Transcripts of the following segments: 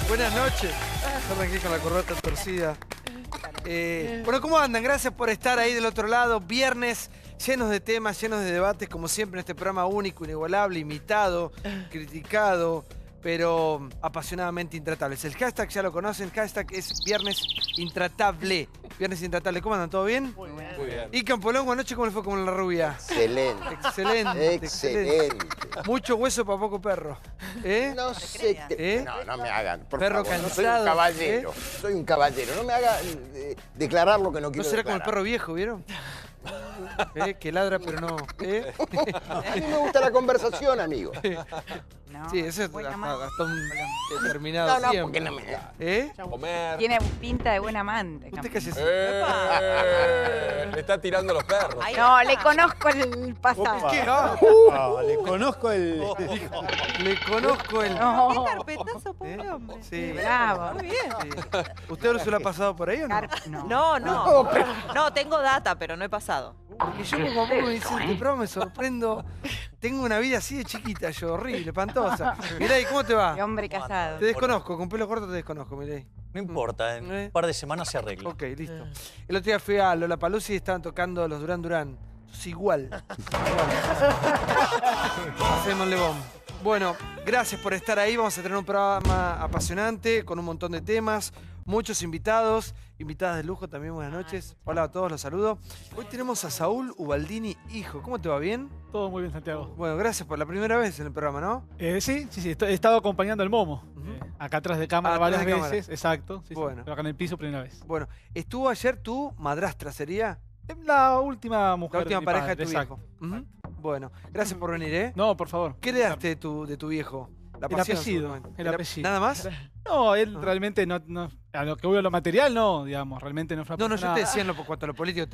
Buenas noches. Arranqué con la corbata torcida. Bueno, ¿cómo andan? Gracias por estar ahí del otro lado. Viernes llenos de temas, llenos de debates, como siempre en este programa único, inigualable, imitado, criticado, pero apasionadamente intratables. El hashtag ya lo conocen, el hashtag es Viernes Intratable. Viernes Intratable. ¿Cómo andan? ¿Todo bien? Muy bien. Muy bien. ¿Y Campolongo anoche cómo le fue con la rubia? Excelente. Excelente. Excelente. Mucho hueso para poco perro. ¿Eh? No sé qué... ¿Eh? No me hagan, por Perro favor. No soy cansado, un caballero. Soy un caballero. No me haga declarar lo que no ¿No quiero será como el declarar. perro viejo, vieron? Que ladra pero no. A mí me gusta la conversación, amigo. No, Sí, eso es buena hasta, amante. hasta un determinado No, tiempo. porque no me... ¿Eh? Comer. Tiene pinta de buen amante. Usted Campos. cállese. Le está tirando los perros. No, le conozco el pasado. ¿Qué? Le conozco el... Le conozco el... No. Qué carpetazo, pobre hombre. Sí. Bravo. Muy bien. Sí. ¿Usted ahora se lo ha pasado por ahí o no? No. No, tengo data, pero no he pasado. Porque yo poco a poco me dicen, este programa me sorprendo. Tengo una vida así de chiquita yo, horrible, espantosa. Mirá, ¿y cómo te Qué va? hombre casado. Te desconozco, con pelo corto te desconozco, mirá. No importa, en un par de semanas se arregla. Ok, listo. El otro día fui a Lollapalooza y estaban tocando los Duran Duran. Sos igual. Hacemos Lebón. Bueno, gracias por estar ahí. Vamos a tener un programa apasionante con un montón de temas, muchos invitados, invitadas de lujo también. Buenas noches. Hola a todos, los saludo. Hoy tenemos a Saúl Ubaldini, hijo. ¿Cómo te va? ¿Bien? Todo muy bien, Santiago. Bueno, gracias por la primera vez en el programa, ¿no? Sí, he estado acompañando al Momo. Ujú. Acá atrás de cámara Atrás varias de cámara. veces, exacto. Sí, Bueno. pero acá en el piso primera vez. Bueno, estuvo ayer tu madrastra, ¿sería? La última mujer La última mi pareja padre, de tu exacto. viejo. Ujú. Bueno, gracias por venir, ¿eh? No, por favor. ¿Qué le daste de tu viejo? La El pasión, apellido, seguramente. el apellido. ¿Nada más? No, él Ah. realmente no, a lo que voy a lo material, no, digamos, realmente no fue una No, yo persona- te decía en cuanto a lo político.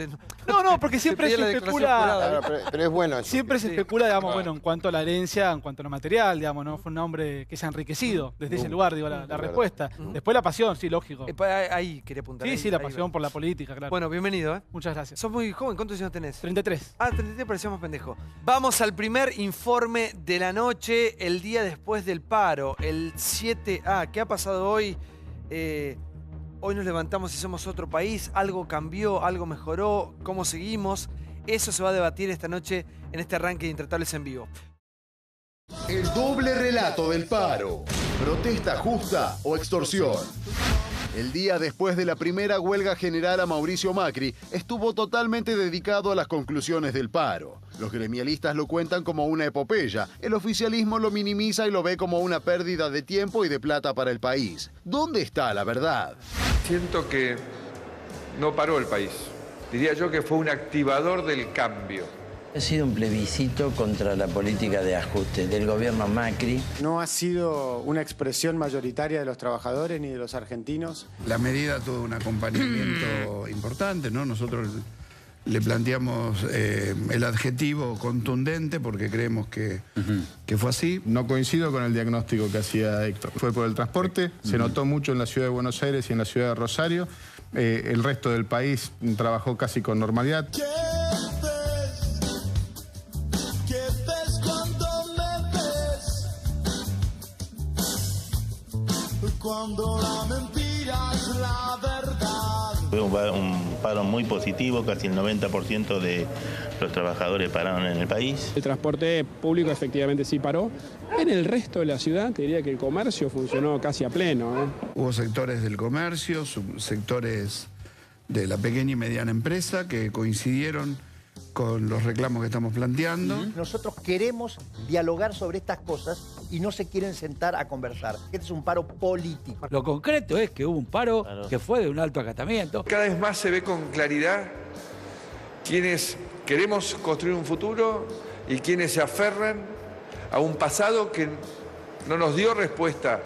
No, porque siempre pedía se la declaración especula, jurada. Claro, pero es bueno eso. siempre se Sí. especula, digamos, Claro. bueno, en cuanto a la herencia, en cuanto a lo material, digamos, ¿no? Fue un hombre que se ha enriquecido desde ese lugar, digo, la verdad. respuesta. Ujú. Después la pasión, sí, lógico. Ahí quería apuntar. Sí, ahí, sí, la ahí pasión va. por la política, claro. Bueno, bienvenido, ¿eh? Muchas gracias. Sos muy joven. ¿Cuántos años tenés? 33. Ah, 33, parecíamos pendejo. Vamos al primer informe de la noche, el día después del paro, el 7A. ¿Qué ha pasado hoy? Hoy nos levantamos y somos otro país. ¿Algo cambió? ¿Algo mejoró? ¿Cómo seguimos? Eso se va a debatir esta noche en este arranque de Intratables en vivo. El doble relato del paro. Protesta justa o extorsión. El día después de la primera huelga general a Mauricio Macri estuvo totalmente dedicado a las conclusiones del paro. Los gremialistas lo cuentan como una epopeya. El oficialismo lo minimiza y lo ve como una pérdida de tiempo y de plata para el país. ¿Dónde está la verdad? Siento que no paró el país. Diría yo que fue un activador del cambio. Ha sido un plebiscito contra la política de ajuste del gobierno Macri. No ha sido una expresión mayoritaria de los trabajadores ni de los argentinos. La medida tuvo un acompañamiento importante, ¿no? Nosotros le planteamos el adjetivo contundente porque creemos que fue así. No coincido con el diagnóstico que hacía Héctor. Fue por el transporte, se notó mucho en la ciudad de Buenos Aires y en la ciudad de Rosario. El resto del país trabajó casi con normalidad. ¿Qué ves cuando me ves? Cuando la mentira es la verdad. Fue un paro muy positivo, casi el 90% de los trabajadores pararon en el país. El transporte público efectivamente sí paró. En el resto de la ciudad te diría que el comercio funcionó casi a pleno. Hubo sectores del comercio, sectores de la pequeña y mediana empresa que coincidieron con los reclamos que estamos planteando. Nosotros queremos dialogar sobre estas cosas y no se quieren sentar a conversar. Este es un paro político. Lo concreto es que hubo un paro que fue de un alto acatamiento. Cada vez más se ve con claridad quienes queremos construir un futuro y quienes se aferran a un pasado que no nos dio respuesta.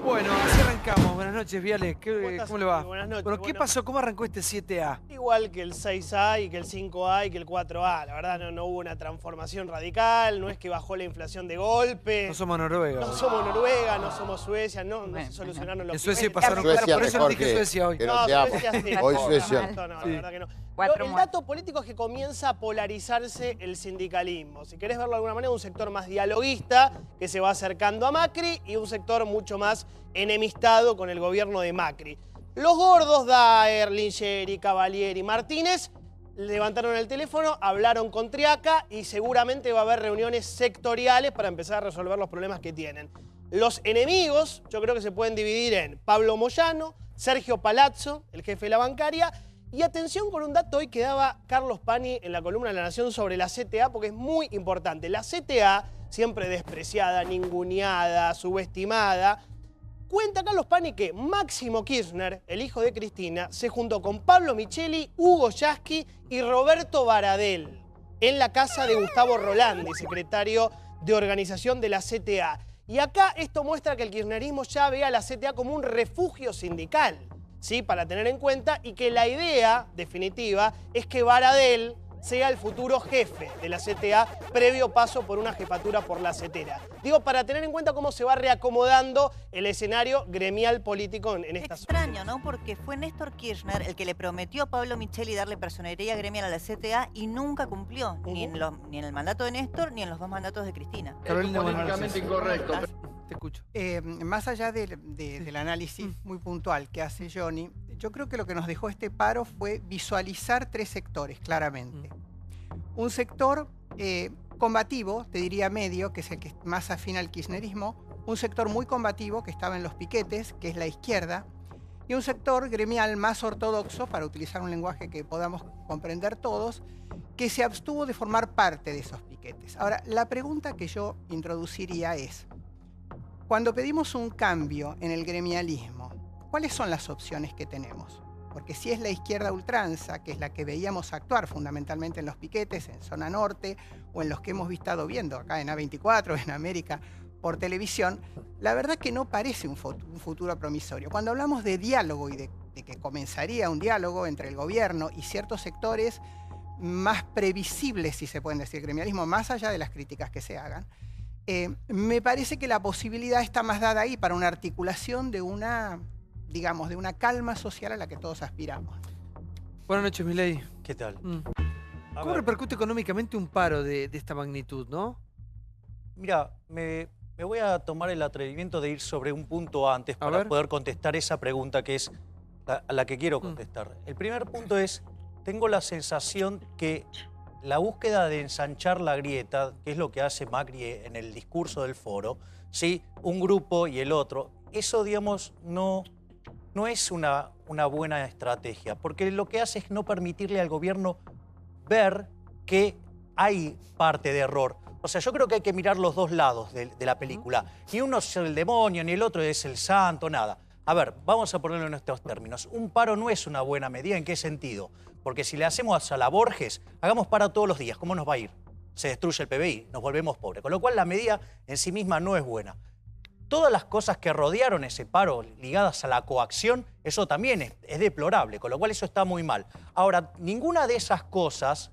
Bueno, así arrancamos. Buenas noches, Viale. ¿Cómo le va? Buenas noches. Bueno, ¿qué pasó? ¿Cómo arrancó este 7A? Igual que el 6A y que el 5A y que el 4A. La verdad no hubo una transformación radical, no es que bajó la inflación de golpe. No somos Noruega. No somos Noruega, no somos Suecia, no se solucionaron los En Suecia problemas. pasaron cosas, por eso no dije Suecia hoy. Que No, sea, Suecia sí. hoy Suecia. No, la Sí. verdad que no. El dato político es que comienza a polarizarse el sindicalismo. Si querés verlo de alguna manera, un sector más dialoguista que se va acercando a Macri y un sector mucho más enemistado con el gobierno de Macri. Los gordos, Daer, Lingeri, Cavalieri, Martínez, levantaron el teléfono, hablaron con Triaca y seguramente va a haber reuniones sectoriales para empezar a resolver los problemas que tienen. Los enemigos, yo creo que se pueden dividir en Pablo Moyano, Sergio Palazzo, el jefe de la bancaria, y atención con un dato hoy que daba Carlos Pani en la columna de La Nación sobre la CTA, porque es muy importante. La CTA, siempre despreciada, ninguneada, subestimada, cuenta Carlos Pani que Máximo Kirchner, el hijo de Cristina, se juntó con Pablo Micheli, Hugo Yasky y Roberto Baradel en la casa de Gustavo Rolandi, secretario de organización de la CTA. Y acá esto muestra que el kirchnerismo ya ve a la CTA como un refugio sindical, ¿sí? Para tener en cuenta, y que la idea definitiva es que Baradel sea el futuro jefe de la CTA previo paso por una jefatura por la CETERA. Digo, para tener en cuenta cómo se va reacomodando el escenario gremial político en esta zona. Extraño, ¿no? Porque fue Néstor Kirchner el que le prometió a Pablo Micheli darle personería gremial a la CTA y nunca cumplió, ni en el mandato de Néstor ni en los 2 mandatos de Cristina. Carolina, políticamente incorrecto. Te escucho. Más allá del análisis muy puntual que hace Johnny, yo creo que lo que nos dejó este paro fue visualizar 3 sectores, claramente. Un sector combativo, te diría medio, que es el que más afina al kirchnerismo, un sector muy combativo, que estaba en los piquetes, que es la izquierda, y un sector gremial más ortodoxo, para utilizar un lenguaje que podamos comprender todos, que se abstuvo de formar parte de esos piquetes. Ahora, la pregunta que yo introduciría es, cuando pedimos un cambio en el gremialismo, ¿cuáles son las opciones que tenemos? Porque si es la izquierda ultranza, que es la que veíamos actuar fundamentalmente en los piquetes, en Zona Norte, o en los que hemos estado viendo acá en A24, en América, por televisión, la verdad que no parece un futuro promisorio. Cuando hablamos de diálogo y de que comenzaría un diálogo entre el gobierno y ciertos sectores más previsibles, si se pueden decir, gremialismo, más allá de las críticas que se hagan, me parece que la posibilidad está más dada ahí para una articulación de una, digamos, de una calma social a la que todos aspiramos. Buenas noches, Milei. ¿Qué tal? ¿Cómo repercute económicamente un paro de esta magnitud, no? Mira, me voy a tomar el atrevimiento de ir sobre un punto antes para poder contestar esa pregunta que es a la que quiero contestar. El primer punto es, tengo la sensación que la búsqueda de ensanchar la grieta, que es lo que hace Macri en el discurso del foro, ¿sí? Un grupo y el otro, eso, digamos, no es una buena estrategia, porque lo que hace es no permitirle al gobierno ver que hay parte de error. O sea, yo creo que hay que mirar los dos lados de la película. Ni uno es el demonio, ni el otro es el santo, nada. A ver, vamos a ponerlo en estos términos. Un paro no es una buena medida. ¿En qué sentido? Porque si le hacemos a la Borges, hagamos paro todos los días, ¿cómo nos va a ir? Se destruye el PBI, nos volvemos pobres. Con lo cual la medida en sí misma no es buena. Todas las cosas que rodearon ese paro ligadas a la coacción, eso también es deplorable, con lo cual eso está muy mal. Ahora, ninguna de esas cosas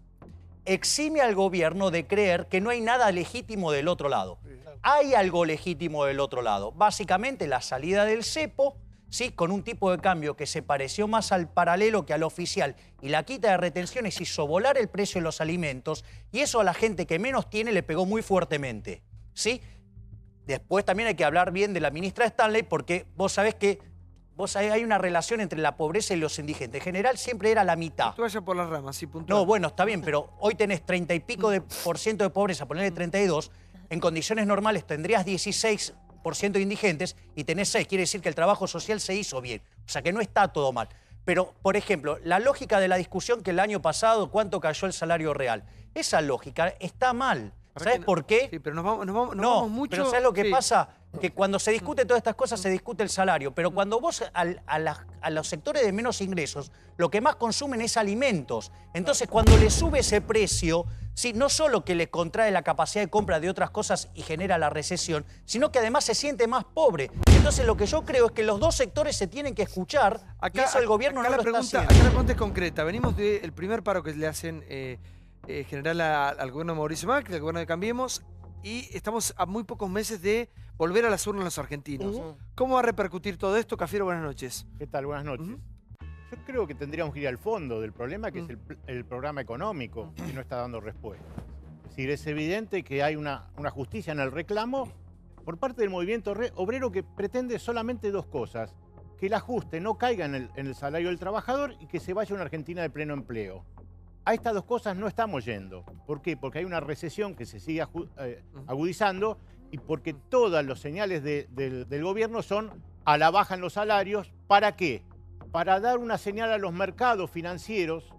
exime al gobierno de creer que no hay nada legítimo del otro lado. Hay algo legítimo del otro lado. Básicamente la salida del cepo, ¿sí? Con un tipo de cambio que se pareció más al paralelo que al oficial, y la quita de retenciones hizo volar el precio de los alimentos, y eso a la gente que menos tiene le pegó muy fuertemente, ¿sí? Después también hay que hablar bien de la ministra Stanley, porque vos sabés que hay una relación entre la pobreza y los indigentes. En general siempre era la mitad. Tú vayas por las ramas, sí, puntual. No, bueno, está bien, pero hoy tenés 30 y pico % de pobreza, ponerle 32, en condiciones normales tendrías 16% de indigentes y tenés 6, quiere decir que el trabajo social se hizo bien. O sea que no está todo mal. Pero, por ejemplo, la lógica de la discusión que el año pasado, ¿cuánto cayó el salario real? Esa lógica está mal. ¿Sabes por qué? Sí, pero nos vamos mucho... pero ¿sabes lo que pasa? Que cuando se discute todas estas cosas, se discute el salario. Pero cuando vos a los sectores de menos ingresos, lo que más consumen es alimentos. Entonces, cuando le sube ese precio, sí, no solo que le contrae la capacidad de compra de otras cosas y genera la recesión, sino que además se siente más pobre. Entonces, lo que yo creo es que los dos sectores se tienen que escuchar, y eso el gobierno no lo está haciendo. Acá la pregunta es concreta. Venimos del primer paro que le hacen general al gobierno de Mauricio Macri, al gobierno de Cambiemos, y estamos a muy pocos meses de volver a las urnas los argentinos. ¿Cómo va a repercutir todo esto? Cafiero, buenas noches. ¿Qué tal? Buenas noches. Yo creo que tendríamos que ir al fondo del problema, que es el programa económico, que no está dando respuesta. Es decir, es evidente que hay una justicia en el reclamo por parte del movimiento obrero que pretende solamente dos cosas: que el ajuste no caiga en el salario del trabajador y que se vaya a una Argentina de pleno empleo. A estas dos cosas no estamos yendo. ¿Por qué? Porque hay una recesión que se sigue agudizando y porque todas las señales del gobierno son a la baja en los salarios. ¿Para qué? Para dar una señal a los mercados financieros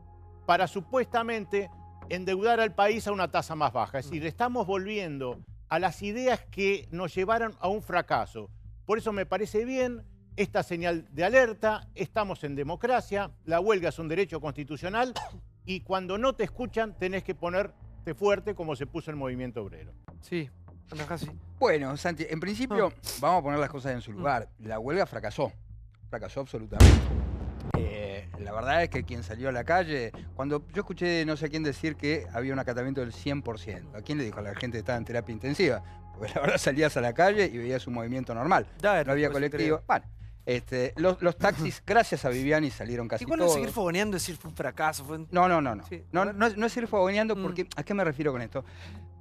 para supuestamente endeudar al país a una tasa más baja. Es decir, estamos volviendo a las ideas que nos llevaron a un fracaso. Por eso me parece bien esta señal de alerta. Estamos en democracia, la huelga es un derecho constitucional y cuando no te escuchan tenés que ponerte fuerte como se puso el movimiento obrero. Sí, casi. Bueno, Santi, en principio vamos a poner las cosas en su lugar. La huelga fracasó absolutamente. La verdad es que quien salió a la calle, cuando yo escuché no sé quién decir que había un acatamiento del 100%, ¿a quién le dijo? A la gente que estaba en terapia intensiva. Porque la verdad salías a la calle y veías un movimiento normal. No había colectivo. Bueno, los taxis, gracias a Viviani, salieron casi Igual todos. no seguir fogoneando, decir fue un fracaso. No. Sí, No es seguir fogoneando porque, ¿a qué me refiero con esto?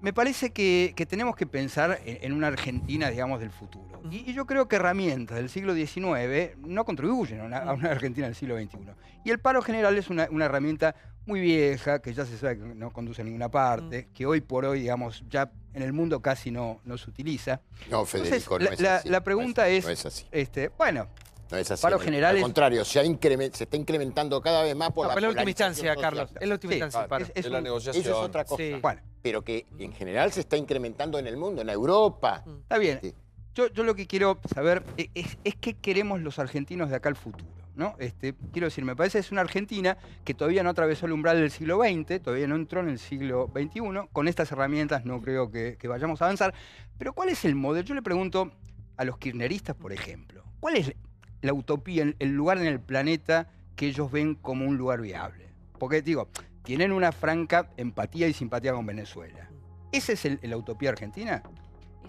Me parece que tenemos que pensar en una Argentina, digamos, del futuro. Y yo creo que herramientas del siglo XIX no contribuyen a una Argentina del siglo XXI. Y el paro general es una herramienta muy vieja, que ya se sabe que no conduce a ninguna parte, que hoy por hoy, digamos, ya en el mundo casi no se utiliza. No, Federico, entonces, no es así. La pregunta es... No es así. Bueno, no es así. Paro general al contrario, se está incrementando cada vez más por la es la última polarización instancia, social. Carlos. Es la última instancia. el paro. Es la negociación. Eso es otra cosa. Sí. Bueno. Pero que en general se está incrementando en el mundo, en Europa. Está bien. Sí. Yo lo que quiero saber es qué queremos los argentinos de acá al futuro, ¿no? Quiero decir, me parece que es una Argentina que todavía no atravesó el umbral del siglo XX, todavía no entró en el siglo XXI. Con estas herramientas no creo que vayamos a avanzar. Pero ¿cuál es el modelo? Yo le pregunto a los kirchneristas, por ejemplo, ¿cuál es la utopía, el lugar en el planeta que ellos ven como un lugar viable? Porque, digo, tienen una franca empatía y simpatía con Venezuela. ¿Esa es la utopía argentina?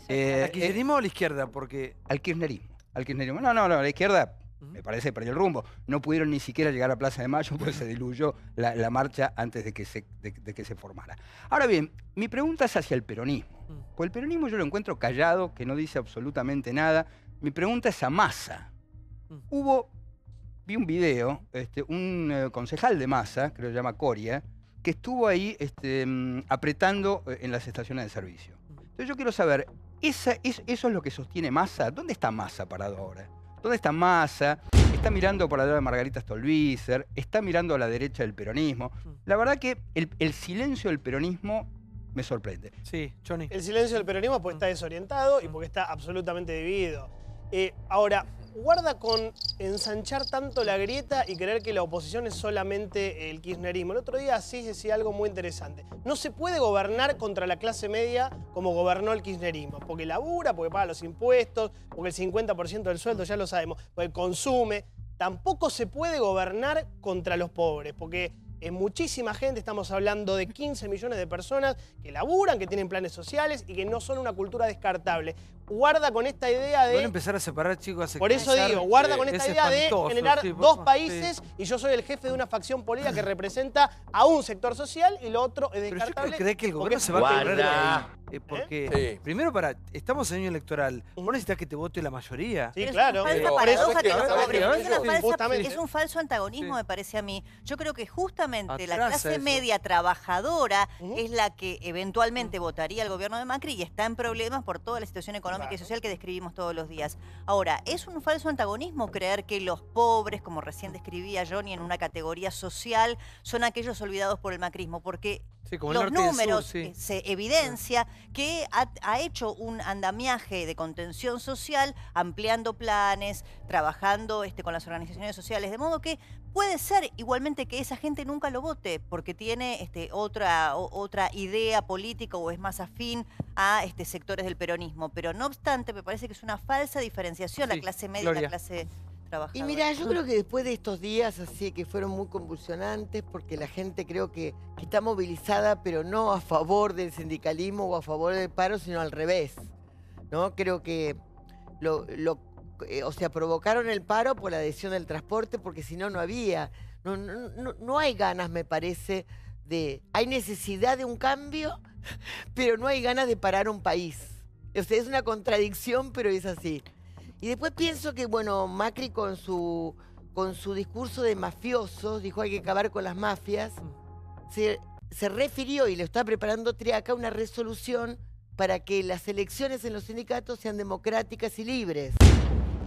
¿Al kirchnerismo o a la izquierda? Porque... Al kirchnerismo. No, la izquierda me parece que perdió el rumbo. No pudieron ni siquiera llegar a Plaza de Mayo porque se diluyó la marcha antes de que se formara. Ahora bien, mi pregunta es hacia el peronismo. Porque el peronismo yo lo encuentro callado, que no dice absolutamente nada. Mi pregunta es a Massa. Vi un video, un concejal de Massa, creo que se llama Coria, que estuvo ahí apretando en las estaciones de servicio. Entonces yo quiero saber, ¿eso es lo que sostiene Massa? ¿Dónde está Massa parado ahora? ¿Dónde está Massa? Está mirando por la lado de Margarita Stolbizer, está mirando a la derecha del peronismo. La verdad que el silencio del peronismo me sorprende. Sí, Johnny. El silencio del peronismo porque está desorientado y porque está absolutamente dividido. Ahora, guarda con ensanchar tanto la grieta y creer que la oposición es solamente el kirchnerismo. El otro día sí decía algo muy interesante. No se puede gobernar contra la clase media como gobernó el kirchnerismo. Porque labura, porque paga los impuestos, porque el 50% del sueldo, ya lo sabemos, porque consume. Tampoco se puede gobernar contra los pobres, porque es muchísima gente, estamos hablando de 15 millones de personas que laburan, que tienen planes sociales y que no son una cultura descartable. Guarda con esta idea de... Van a empezar a separar, chicos. Por eso digo, guarda con esta idea de generar dos países y yo soy el jefe de una facción política que representa a un sector social y lo otro es descartable. Pero yo creo que el gobierno se va a correr de ahí. Porque, primero, primero, en año electoral, vos necesitas que te vote la mayoría. Sí, claro. Es un falso antagonismo, me parece a mí. Yo creo que justamente la clase media trabajadora es la que eventualmente votaría al gobierno de Macri y está en problemas por toda la situación económica y social que describimos todos los días. Ahora, es un falso antagonismo creer que los pobres, como recién describía Johnny, en una categoría social, son aquellos olvidados por el macrismo, porque los números se evidencia que ha hecho un andamiaje de contención social, ampliando planes, trabajando con las organizaciones sociales, de modo que puede ser igualmente que esa gente nunca lo vote porque tiene otra idea política o es más afín a sectores del peronismo. Pero no obstante, me parece que es una falsa diferenciación la clase media y la clase trabajadora. Y mira, yo creo que después de estos días así que fueron muy convulsionantes, porque la gente creo que está movilizada, pero no a favor del sindicalismo o a favor del paro, sino al revés, ¿no? Creo que lo o sea, provocaron el paro por la adhesión del transporte, porque si no, no había. No hay ganas, me parece, hay necesidad de un cambio, pero no hay ganas de parar un país. O sea, es una contradicción, pero es así. Y después pienso que, bueno, Macri con su discurso de mafiosos, dijo hay que acabar con las mafias, se refirió, y lo está preparando Triaca, una resolución para que las elecciones en los sindicatos sean democráticas y libres.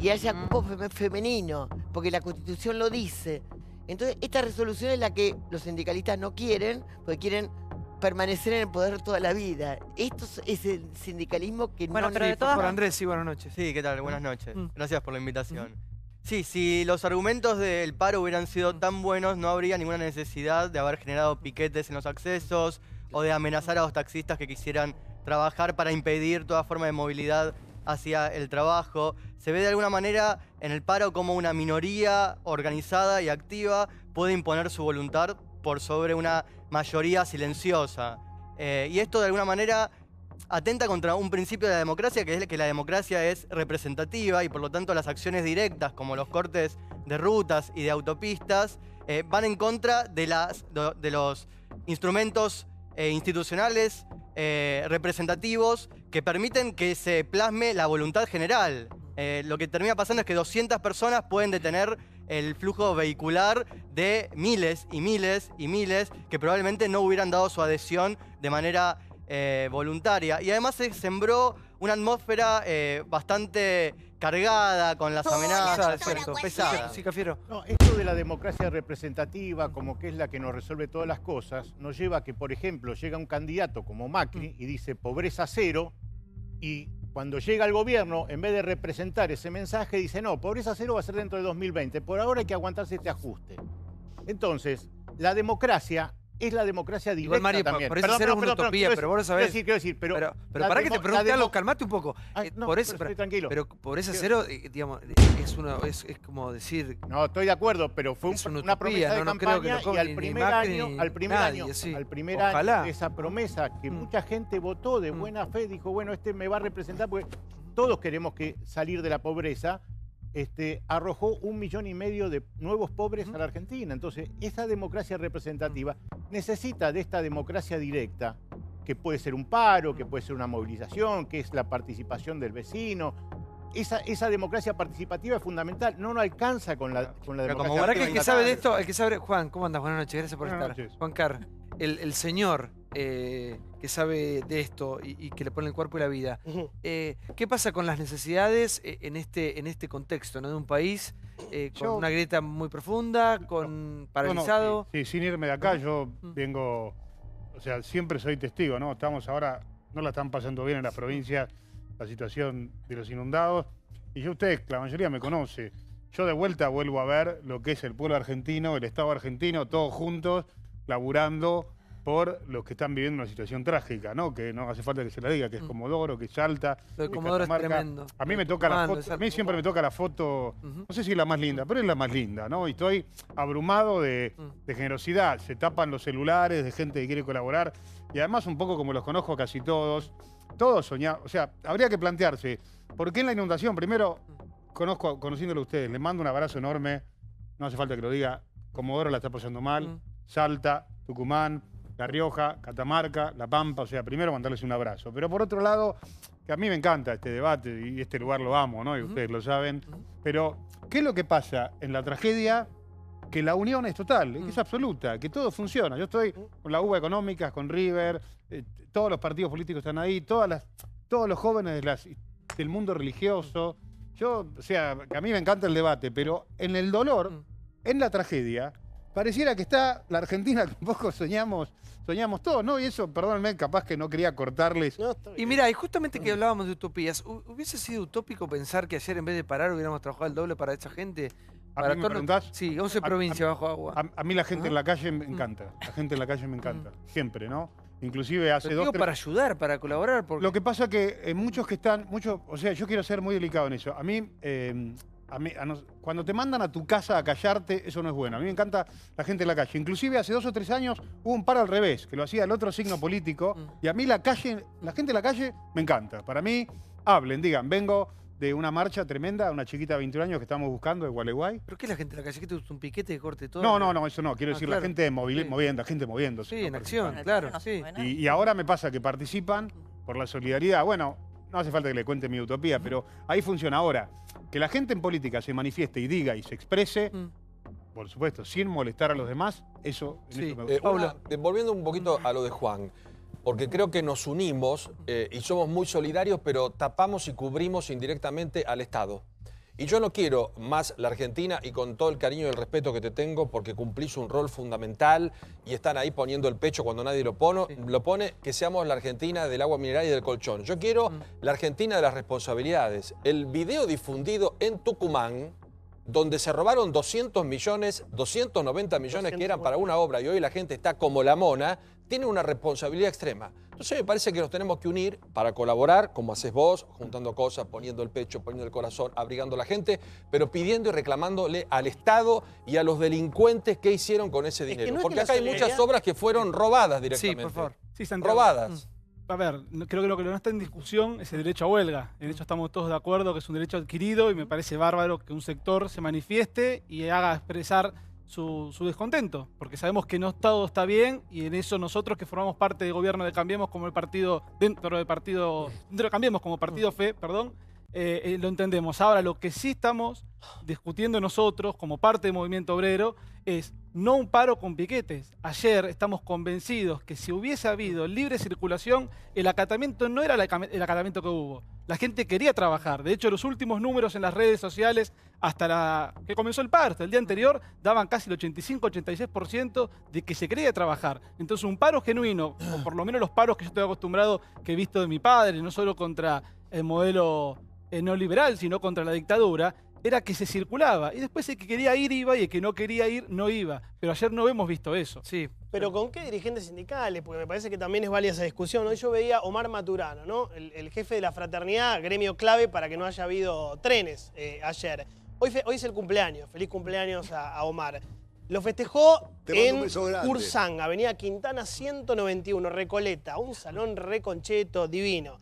Y haya cupo femenino, porque la Constitución lo dice. Entonces, esta resolución es la que los sindicalistas no quieren, porque quieren permanecer en el poder toda la vida. Esto es el sindicalismo que bueno, no... Pero de todas... Por Andrés, sí, buenas noches. Sí, ¿qué tal? Buenas noches. Gracias por la invitación. Sí, si los argumentos del paro hubieran sido tan buenos, no habría ninguna necesidad de haber generado piquetes en los accesos o de amenazar a los taxistas que quisieran trabajar para impedir toda forma de movilidad hacia el trabajo. Se ve de alguna manera en el paro como una minoría organizada y activa puede imponer su voluntad por sobre una mayoría silenciosa. Y esto de alguna manera atenta contra un principio de la democracia, que es que la democracia es representativa y por lo tanto las acciones directas como los cortes de rutas y de autopistas van en contra de los instrumentos institucionales representativos que permiten que se plasme la voluntad general. Lo que termina pasando es que 200 personas pueden detener el flujo vehicular de miles y miles y miles que probablemente no hubieran dado su adhesión de manera voluntaria. Y además se sembró una atmósfera bastante cargada con las amenazas, pesadas. Sí, Cafiero. No, esto de la democracia representativa, como que es la que nos resuelve todas las cosas, nos lleva a que, por ejemplo, llega un candidato como Macri y dice pobreza cero, y cuando llega al gobierno, en vez de representar ese mensaje, dice no, pobreza cero va a ser dentro de 2020, por ahora hay que aguantarse este ajuste. Entonces, la democracia es la democracia directa. Igual, Mario, también. Por eso es una utopía, pero vos lo sabés. Quiero decir, pero para que te pregunte algo, calmate un poco. No, por eso, estoy tranquilo. Pero pobreza cero, digamos, es como decir... No, estoy de acuerdo, pero fue una promesa de campaña y al primer año de esa promesa que mucha gente votó de buena fe, dijo, bueno, este me va a representar porque todos queremos salir de la pobreza. Arrojó 1,5 millones de nuevos pobres a la Argentina. Entonces, esa democracia representativa necesita de esta democracia directa, que puede ser un paro, que puede ser una movilización, que es la participación del vecino. Esa democracia participativa es fundamental. No alcanza con la democracia. Como ahora que el que sabe de esto, el que sabe... Juan, ¿cómo andas? Buenas noches, gracias por estar. Noches. Juan Carr, el señor que sabe de esto y que le pone el cuerpo y la vida. ¿Qué pasa con las necesidades en este contexto, ¿no? De un país con una grieta muy profunda, paralizado? Sí, sin irme de acá, yo vengo, o sea, siempre soy testigo, ¿no? Estamos ahora, no la están pasando bien en las provincias, la situación de los inundados, y ustedes, la mayoría me conoce. Yo de vuelta vuelvo a ver lo que es el pueblo argentino, el Estado argentino, todos juntos, laburando por los que están viviendo una situación trágica, ¿no? Que no hace falta que se la diga, que es Comodoro, que es Salta. Lo de Comodoro es tremendo. A mí me toca la foto, a mí siempre me toca la foto, no sé si es la más linda, pero es la más linda, ¿no? Y estoy abrumado de generosidad. Se tapan los celulares de gente que quiere colaborar. Y además, un poco como los conozco casi todos soñados. O sea, habría que plantearse, ¿por qué en la inundación? Primero, conociéndolo a ustedes, les mando un abrazo enorme. No hace falta que lo diga. Comodoro la está pasando mal. Salta, Tucumán, La Rioja, Catamarca, La Pampa, o sea, primero mandarles un abrazo. Pero por otro lado, que a mí me encanta este debate y este lugar lo amo, ¿no? Y ustedes lo saben. Pero, ¿qué es lo que pasa en la tragedia? Que la unión es total, que es absoluta, que todo funciona. Yo estoy con la UBA Económica, con River, todos los partidos políticos están ahí, todos los jóvenes del mundo religioso. O sea, que a mí me encanta el debate, pero en el dolor, en la tragedia, pareciera que está la Argentina que un poco soñamos todos, ¿no? Y eso, perdónenme, capaz que no quería cortarles. Y mira, y justamente que hablábamos de utopías, ¿hubiese sido utópico pensar que ayer en vez de parar hubiéramos trabajado el doble para esa gente? ¿A mí me preguntás? Sí, 11 provincias bajo agua. A mí la gente en la calle me encanta, la gente en la calle me encanta, siempre, ¿no? Inclusive hace dos... para ayudar, para colaborar. Porque... Lo que pasa es que muchos que están, o sea, yo quiero ser muy delicado en eso. A mí, cuando te mandan a tu casa a callarte, eso no es bueno. A mí me encanta la gente en la calle. Inclusive hace 2 o 3 años hubo un paro al revés, que lo hacía el otro signo político. Y a mí la gente en la calle me encanta. Para mí, hablen, digan, vengo de una marcha tremenda, una chiquita de 21 años que estamos buscando de Gualeguay. ¿Pero qué es la gente de la calle? ¿Que te gusta un piquete que corte todo? No, eso no. Quiero decir, claro. la gente Sí. moviendo, gente moviéndose. Sí, ¿no? en acción, claro. Sí. Y ahora me pasa que participan por la solidaridad. Bueno, no hace falta que le cuente mi utopía, pero ahí funciona ahora. Que la gente en política se manifieste y diga y se exprese, por supuesto, sin molestar a los demás, eso, en eso me gusta. Volviendo un poquito a lo de Juan, porque creo que nos unimos y somos muy solidarios, pero tapamos y cubrimos indirectamente al Estado. Y yo no quiero más la Argentina, y con todo el cariño y el respeto que te tengo, porque cumplís un rol fundamental y están ahí poniendo el pecho cuando nadie lo pone, que seamos la Argentina del agua mineral y del colchón. Yo quiero la Argentina de las responsabilidades. El video difundido en Tucumán, donde se robaron 200 millones, 290 millones que eran para una obra y hoy la gente está como la mona, tiene una responsabilidad extrema. Entonces me parece que nos tenemos que unir para colaborar, como haces vos, juntando cosas, poniendo el pecho, poniendo el corazón, abrigando a la gente, pero pidiendo y reclamándole al Estado y a los delincuentes qué hicieron con ese dinero. Porque acá hay muchas obras que fueron robadas directamente. Sí, por favor. Sí, Santiago. Robadas. A ver, creo que lo que no está en discusión es el derecho a huelga. En hecho estamos todos de acuerdo que es un derecho adquirido y me parece bárbaro que un sector se manifieste y haga expresar su descontento, porque sabemos que no todo está bien y en eso nosotros que formamos parte del gobierno de Cambiemos como el partido, dentro de Cambiemos como partido FE, perdón, lo entendemos. Ahora, lo que sí estamos discutiendo nosotros como parte del movimiento obrero es no un paro con piquetes. Ayer estamos convencidos que si hubiese habido libre circulación, el acatamiento no era el acatamiento que hubo. La gente quería trabajar. De hecho, los últimos números en las redes sociales, hasta que comenzó el paro, hasta el día anterior, daban casi el 85-86% de que se quería trabajar. Entonces, un paro genuino, o por lo menos los paros que yo estoy acostumbrado, que he visto de mi padre, no solo contra el modelo no liberal, sino contra la dictadura, era que se circulaba. Y después el que quería ir iba y el que no quería ir no iba. Pero ayer no hemos visto eso. Sí. Pero ¿con qué dirigentes sindicales? Porque me parece que también es válida esa discusión. Hoy yo veía a Omar Maturano, ¿no? El jefe de la fraternidad, gremio clave para que no haya habido trenes ayer. Hoy es el cumpleaños. Feliz cumpleaños a Omar. Lo festejó en Ursanga, avenida Quintana 191, Recoleta. Un salón reconcheto, divino.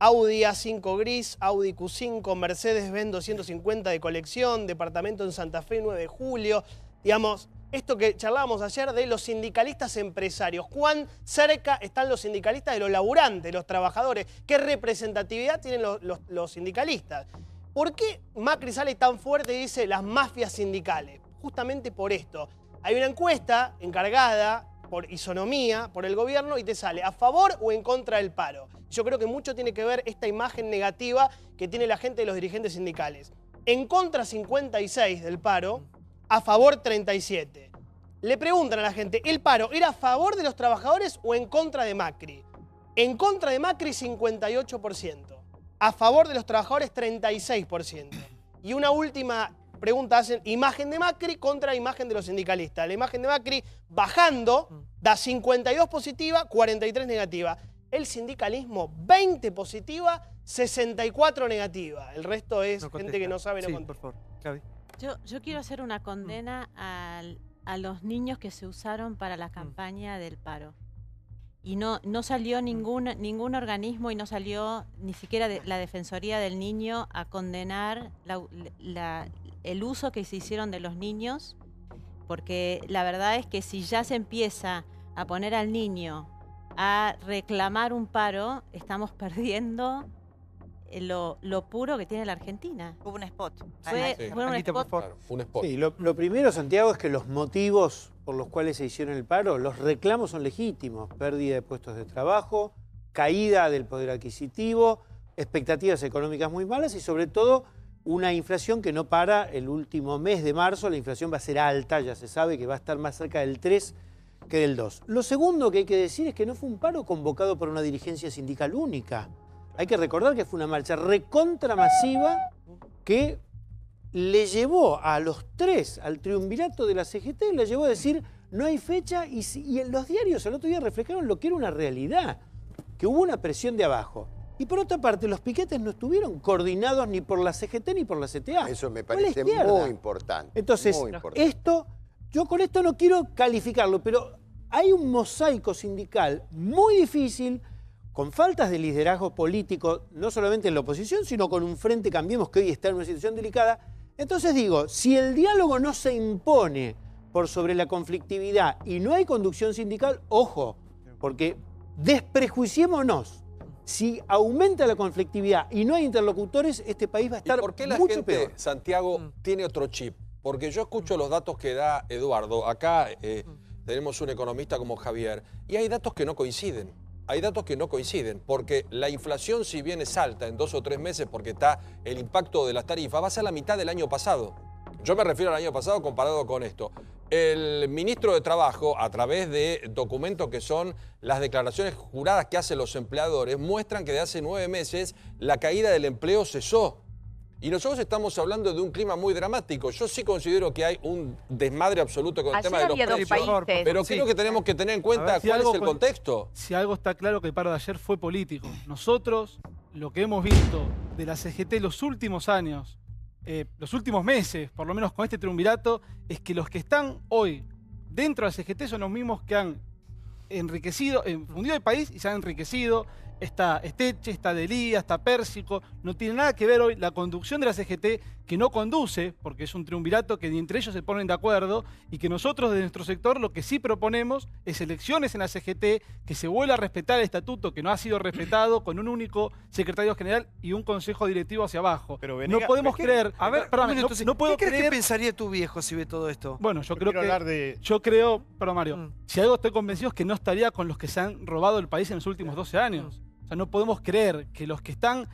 Audi A5 gris, Audi Q5, Mercedes-Benz 250 de colección, departamento en Santa Fe 9 de julio. Digamos, esto que charlábamos ayer de los sindicalistas empresarios. ¿Cuán cerca están los sindicalistas de los laburantes, de los trabajadores? ¿Qué representatividad tienen los sindicalistas? ¿Por qué Macri sale tan fuerte y dice las mafias sindicales? Justamente por esto. Hay una encuesta encargada por Isonomía, por el gobierno, y te sale a favor o en contra del paro. Yo creo que mucho tiene que ver esta imagen negativa que tiene la gente de los dirigentes sindicales. En contra 56 del paro, a favor 37. Le preguntan a la gente, ¿el paro era a favor de los trabajadores o en contra de Macri? En contra de Macri 58%. A favor de los trabajadores 36%. Y una última pregunta hacen, imagen de Macri contra imagen de los sindicalistas. La imagen de Macri bajando da 52 positiva, 43 negativa. El sindicalismo 20 positiva, 64 negativa. El resto es gente que no sabe, no contesta. Por favor, Gaby. Yo quiero hacer una condena a los niños que se usaron para la campaña del paro. Y no salió ningún organismo y no salió ni siquiera la Defensoría del Niño a condenar el uso que se hicieron de los niños, porque la verdad es que si ya se empieza a poner al niño a reclamar un paro, estamos perdiendo lo puro que tiene la Argentina. Hubo un spot. Fue un spot. Claro, un spot. Sí, lo primero, Santiago, es que los motivos por los cuales se hicieron el paro, los reclamos son legítimos. Pérdida de puestos de trabajo, caída del poder adquisitivo, expectativas económicas muy malas y sobre todo una inflación que no para el último mes de marzo. La inflación va a ser alta, ya se sabe que va a estar más cerca del 3 que del 2. Lo segundo que hay que decir es que no fue un paro convocado por una dirigencia sindical única. Hay que recordar que fue una marcha recontramasiva que le llevó a los tres, al triunvirato de la CGT, le llevó a decir no hay fecha y en los diarios el otro día reflejaron lo que era una realidad, que hubo una presión de abajo. Y por otra parte, los piquetes no estuvieron coordinados ni por la CGT ni por la CTA. Eso me parece muy importante. Entonces, muy importante. Yo con esto no quiero calificarlo, pero hay un mosaico sindical muy difícil, con faltas de liderazgo político, no solamente en la oposición, sino con un Frente Cambiemos que hoy está en una situación delicada. Entonces digo, si el diálogo no se impone por sobre la conflictividad y no hay conducción sindical, ojo, porque desprejuiciémonos. Si aumenta la conflictividad y no hay interlocutores, este país va a estar ¿Y por qué la mucho gente, peor. Santiago, tiene otro chip? Porque yo escucho los datos que da Eduardo. Acá tenemos un economista como Javier y hay datos que no coinciden. Hay datos que no coinciden, porque la inflación, si bien es alta en 2 o 3 meses porque está el impacto de las tarifas, va a ser la mitad del año pasado. Yo me refiero al año pasado comparado con esto. El ministro de Trabajo, a través de documentos que son las declaraciones juradas que hacen los empleadores, muestran que de hace 9 meses la caída del empleo cesó. Y nosotros estamos hablando de un clima muy dramático. Yo sí considero que hay un desmadre absoluto con el tema de los precios. Pero creo que tenemos que tener en cuenta cuál es el contexto. Si algo está claro, que el paro de ayer fue político. Nosotros, lo que hemos visto de la CGT los últimos años, los últimos meses, por lo menos con este triunvirato, es que los que están hoy dentro de la CGT son los mismos que han enriquecido, fundido el país y se han enriquecido. Está Esteche, está Delía, está Pérsico. No tiene nada que ver hoy la conducción de la CGT, que no conduce, porque es un triunvirato que ni entre ellos se ponen de acuerdo, y que nosotros de nuestro sector lo que sí proponemos es elecciones en la CGT, que se vuelva a respetar el estatuto que no ha sido respetado, con un único secretario general y un consejo directivo hacia abajo. Pero Venegas, no podemos creer... A ver, perdón, no puedo creer... ¿Qué pensaría tu viejo si ve todo esto? Bueno, yo creo, perdón Mario, si algo estoy convencido es que no estaría con los que se han robado el país en los últimos 12 años. O sea, no podemos creer que los que están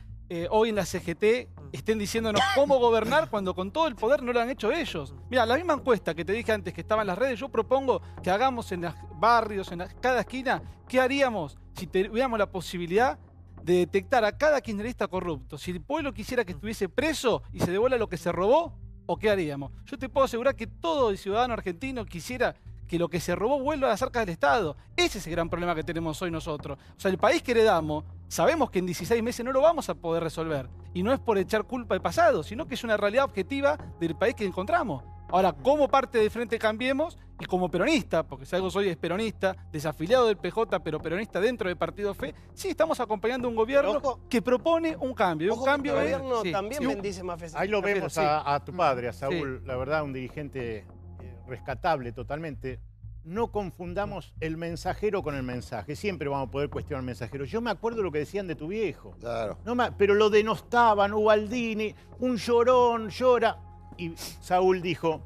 hoy en la CGT estén diciéndonos cómo gobernar cuando con todo el poder no lo han hecho ellos. Mira, la misma encuesta que te dije antes que estaba en las redes, yo propongo que hagamos en los barrios, en cada esquina, ¿qué haríamos si tuviéramos la posibilidad de detectar a cada kirchnerista corrupto? Si el pueblo quisiera que estuviese preso y se devuelva lo que se robó, ¿o qué haríamos? Yo te puedo asegurar que todo el ciudadano argentino quisiera que lo que se robó vuelva a las arcas del Estado. Ese es el gran problema que tenemos hoy nosotros. O sea, el país que heredamos, sabemos que en 16 meses no lo vamos a poder resolver. Y no es por echar culpa al pasado, sino que es una realidad objetiva del país que encontramos. Ahora, como parte del Frente Cambiemos y como peronista, porque si algo soy es peronista, desafiliado del PJ, pero peronista dentro del Partido Fe, sí estamos acompañando un gobierno que propone un cambio. Un cambio el gobierno también bendice más veces. Ahí lo vemos a tu padre, a Saúl, la verdad, un dirigente rescatable totalmente. No confundamos el mensajero con el mensaje. Siempre vamos a poder cuestionar al mensajero. Yo me acuerdo lo que decían de tu viejo. Claro. Pero lo denostaban, Ubaldini, un llorón, llora. Y Saúl dijo,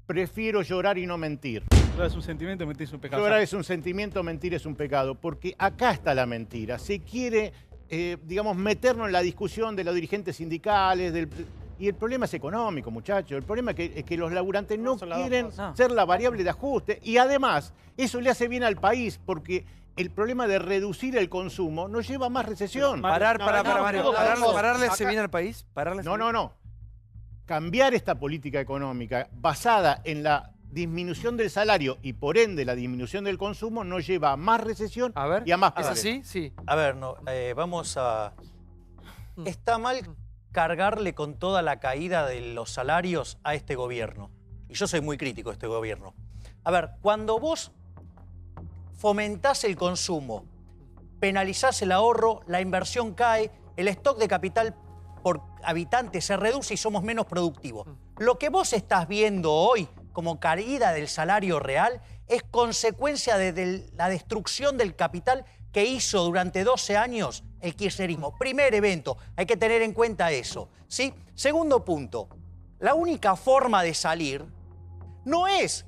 prefiero llorar y no mentir. Llorar es un sentimiento, mentir es un pecado. Llorar es un sentimiento, mentir es un pecado. Porque acá está la mentira. Se quiere, digamos, meternos en la discusión de los dirigentes sindicales, y el problema es económico, muchachos. El problema es que los laburantes no quieren ser la variable de ajuste. Y además, eso le hace bien al país, porque el problema de reducir el consumo nos lleva a más recesión. ¿Pararle hace bien al país? No. Cambiar esta política económica basada en la disminución del salario y por ende la disminución del consumo nos lleva a más recesión y a más problemas. ¿Es así? Sí. A ver, vamos a... Está mal cargarle con toda la caída de los salarios a este gobierno. Y yo soy muy crítico de este gobierno. A ver, cuando vos fomentás el consumo, penalizás el ahorro, la inversión cae, el stock de capital por habitante se reduce y somos menos productivos. Lo que vos estás viendo hoy como caída del salario real es consecuencia de la destrucción del capital que hizo durante 12 años el kirchnerismo. Primer evento, hay que tener en cuenta eso, ¿sí? Segundo punto, la única forma de salir no es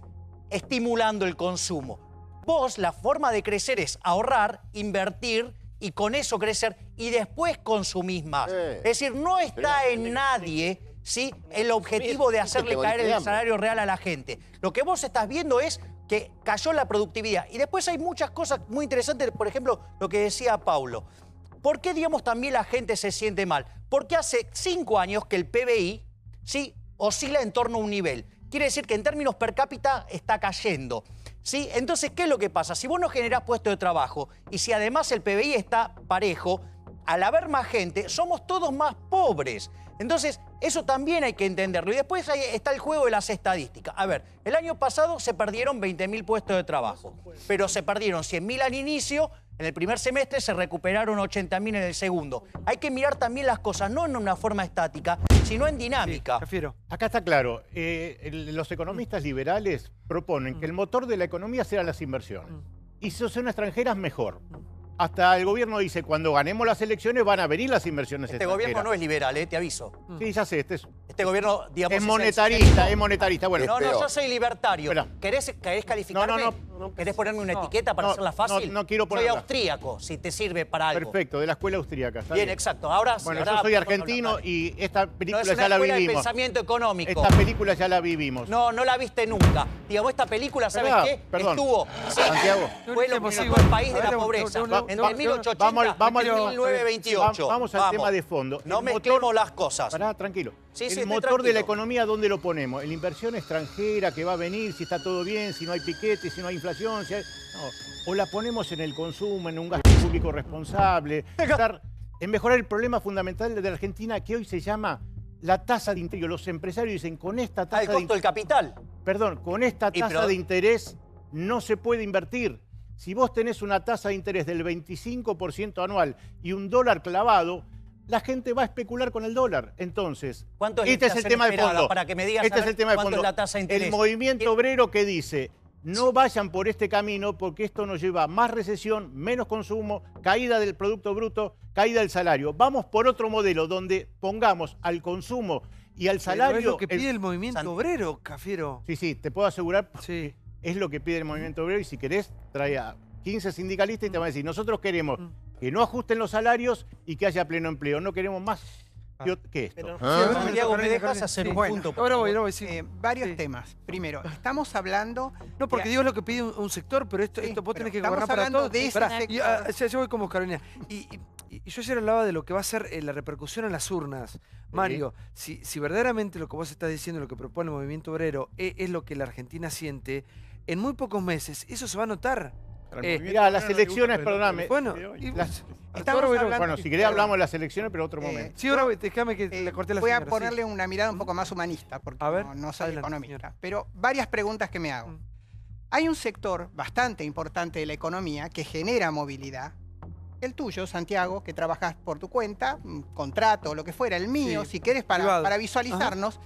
estimulando el consumo. Vos, la forma de crecer es ahorrar, invertir y con eso crecer y después consumís más. Es decir, no está en nadie, ¿sí?, el objetivo de hacerle caer el salario real a la gente. Lo que vos estás viendo es que cayó la productividad. Y después hay muchas cosas muy interesantes, por ejemplo, lo que decía Paulo. ¿Por qué, digamos, también la gente se siente mal? Porque hace 5 años que el PBI, ¿sí?, oscila en torno a un nivel. Quiere decir que en términos per cápita está cayendo, ¿sí? Entonces, ¿qué es lo que pasa? Si vos no generás puestos de trabajo y si además el PBI está parejo, al haber más gente, somos todos más pobres. Entonces, eso también hay que entenderlo. Y después está el juego de las estadísticas. A ver, el año pasado se perdieron 20.000 puestos de trabajo, pero se perdieron 100.000 al inicio En el primer semestre se recuperaron 80.000 en el segundo. Hay que mirar también las cosas, no en una forma estática, sino en dinámica. Acá está claro, los economistas liberales proponen que el motor de la economía sean las inversiones. Y si son extranjeras, mejor. Hasta el gobierno dice, cuando ganemos las elecciones van a venir las inversiones extranjeras. Este gobierno no es liberal, te aviso. Sí, ya sé. Este gobierno, digamos... Es monetarista, es monetarista. Bueno, no, yo soy libertario. ¿Querés calificarme? No. ¿Querés ponerme una etiqueta para hacerla fácil? No quiero ponerla. Soy austríaco, si te sirve para algo. Perfecto, de la escuela austríaca. Bien, exacto. Ahora Bueno, yo soy argentino y esta película ya la No es una escuela de vivimos. pensamiento económico. Esta película ya la vivimos. No la viste nunca. Digamos, esta película, ¿sabes qué? Perdón. Estuvo... Santiago. Fue lo que sacó el país de la pobreza. Entre el 1880 y 1928. Vamos al tema de fondo. No mezclemos las cosas. Pará, tranquilo. Sí, el estoy motor tranquilo. de la economía, ¿dónde lo ponemos? ¿En la inversión extranjera que va a venir, si está todo bien, si no hay piquete, si no hay inflación? No. O la ponemos en el consumo, en un gasto público responsable, en mejorar el problema fundamental de la Argentina que hoy se llama la tasa de interés. Los empresarios dicen, con esta tasa el costo del capital. Perdón, con esta tasa de interés no se puede invertir. Si vos tenés una tasa de interés del 25% anual y un dólar clavado, la gente va a especular con el dólar. Entonces, este es el tema de fondo. Para que me digas este es el tema de cuánto fondo. es la tasa de interés. El movimiento obrero que dice, no vayan por este camino porque esto nos lleva a más recesión, menos consumo, caída del Producto Bruto, caída del salario. Vamos por otro modelo donde pongamos al consumo y al salario... Pero es lo que pide el movimiento obrero, Cafiero. Sí, te puedo asegurar. Sí. Es lo que pide el movimiento obrero y si querés, trae a 15 sindicalistas y te van a decir, nosotros queremos que no ajusten los salarios y que haya pleno empleo. No queremos más que esto. Santiago, ¿me dejas hacer un punto? Ahora voy, varios temas. Primero, estamos hablando... No, porque digo es lo que pide un sector, pero esto vos tenés que gobernar para todos. De ese sector. Yo voy como Carolina. Y yo ayer hablaba de lo que va a ser la repercusión en las urnas. Mario, si verdaderamente lo que vos estás diciendo, lo que propone el movimiento obrero, es lo que la Argentina siente, en muy pocos meses eso se va a notar. Mirá, las elecciones, perdóname. Bueno, bueno, si querés hablamos de las elecciones, pero otro momento. Sí, ahora déjame que le corté la Voy señora, a ponerle una mirada un poco más humanista, porque no soy economista. Pero varias preguntas que me hago. Hay un sector bastante importante de la economía que genera movilidad. El tuyo, Santiago, que trabajas por tu cuenta, un contrato o lo que fuera, el mío, si querés, para visualizarnos,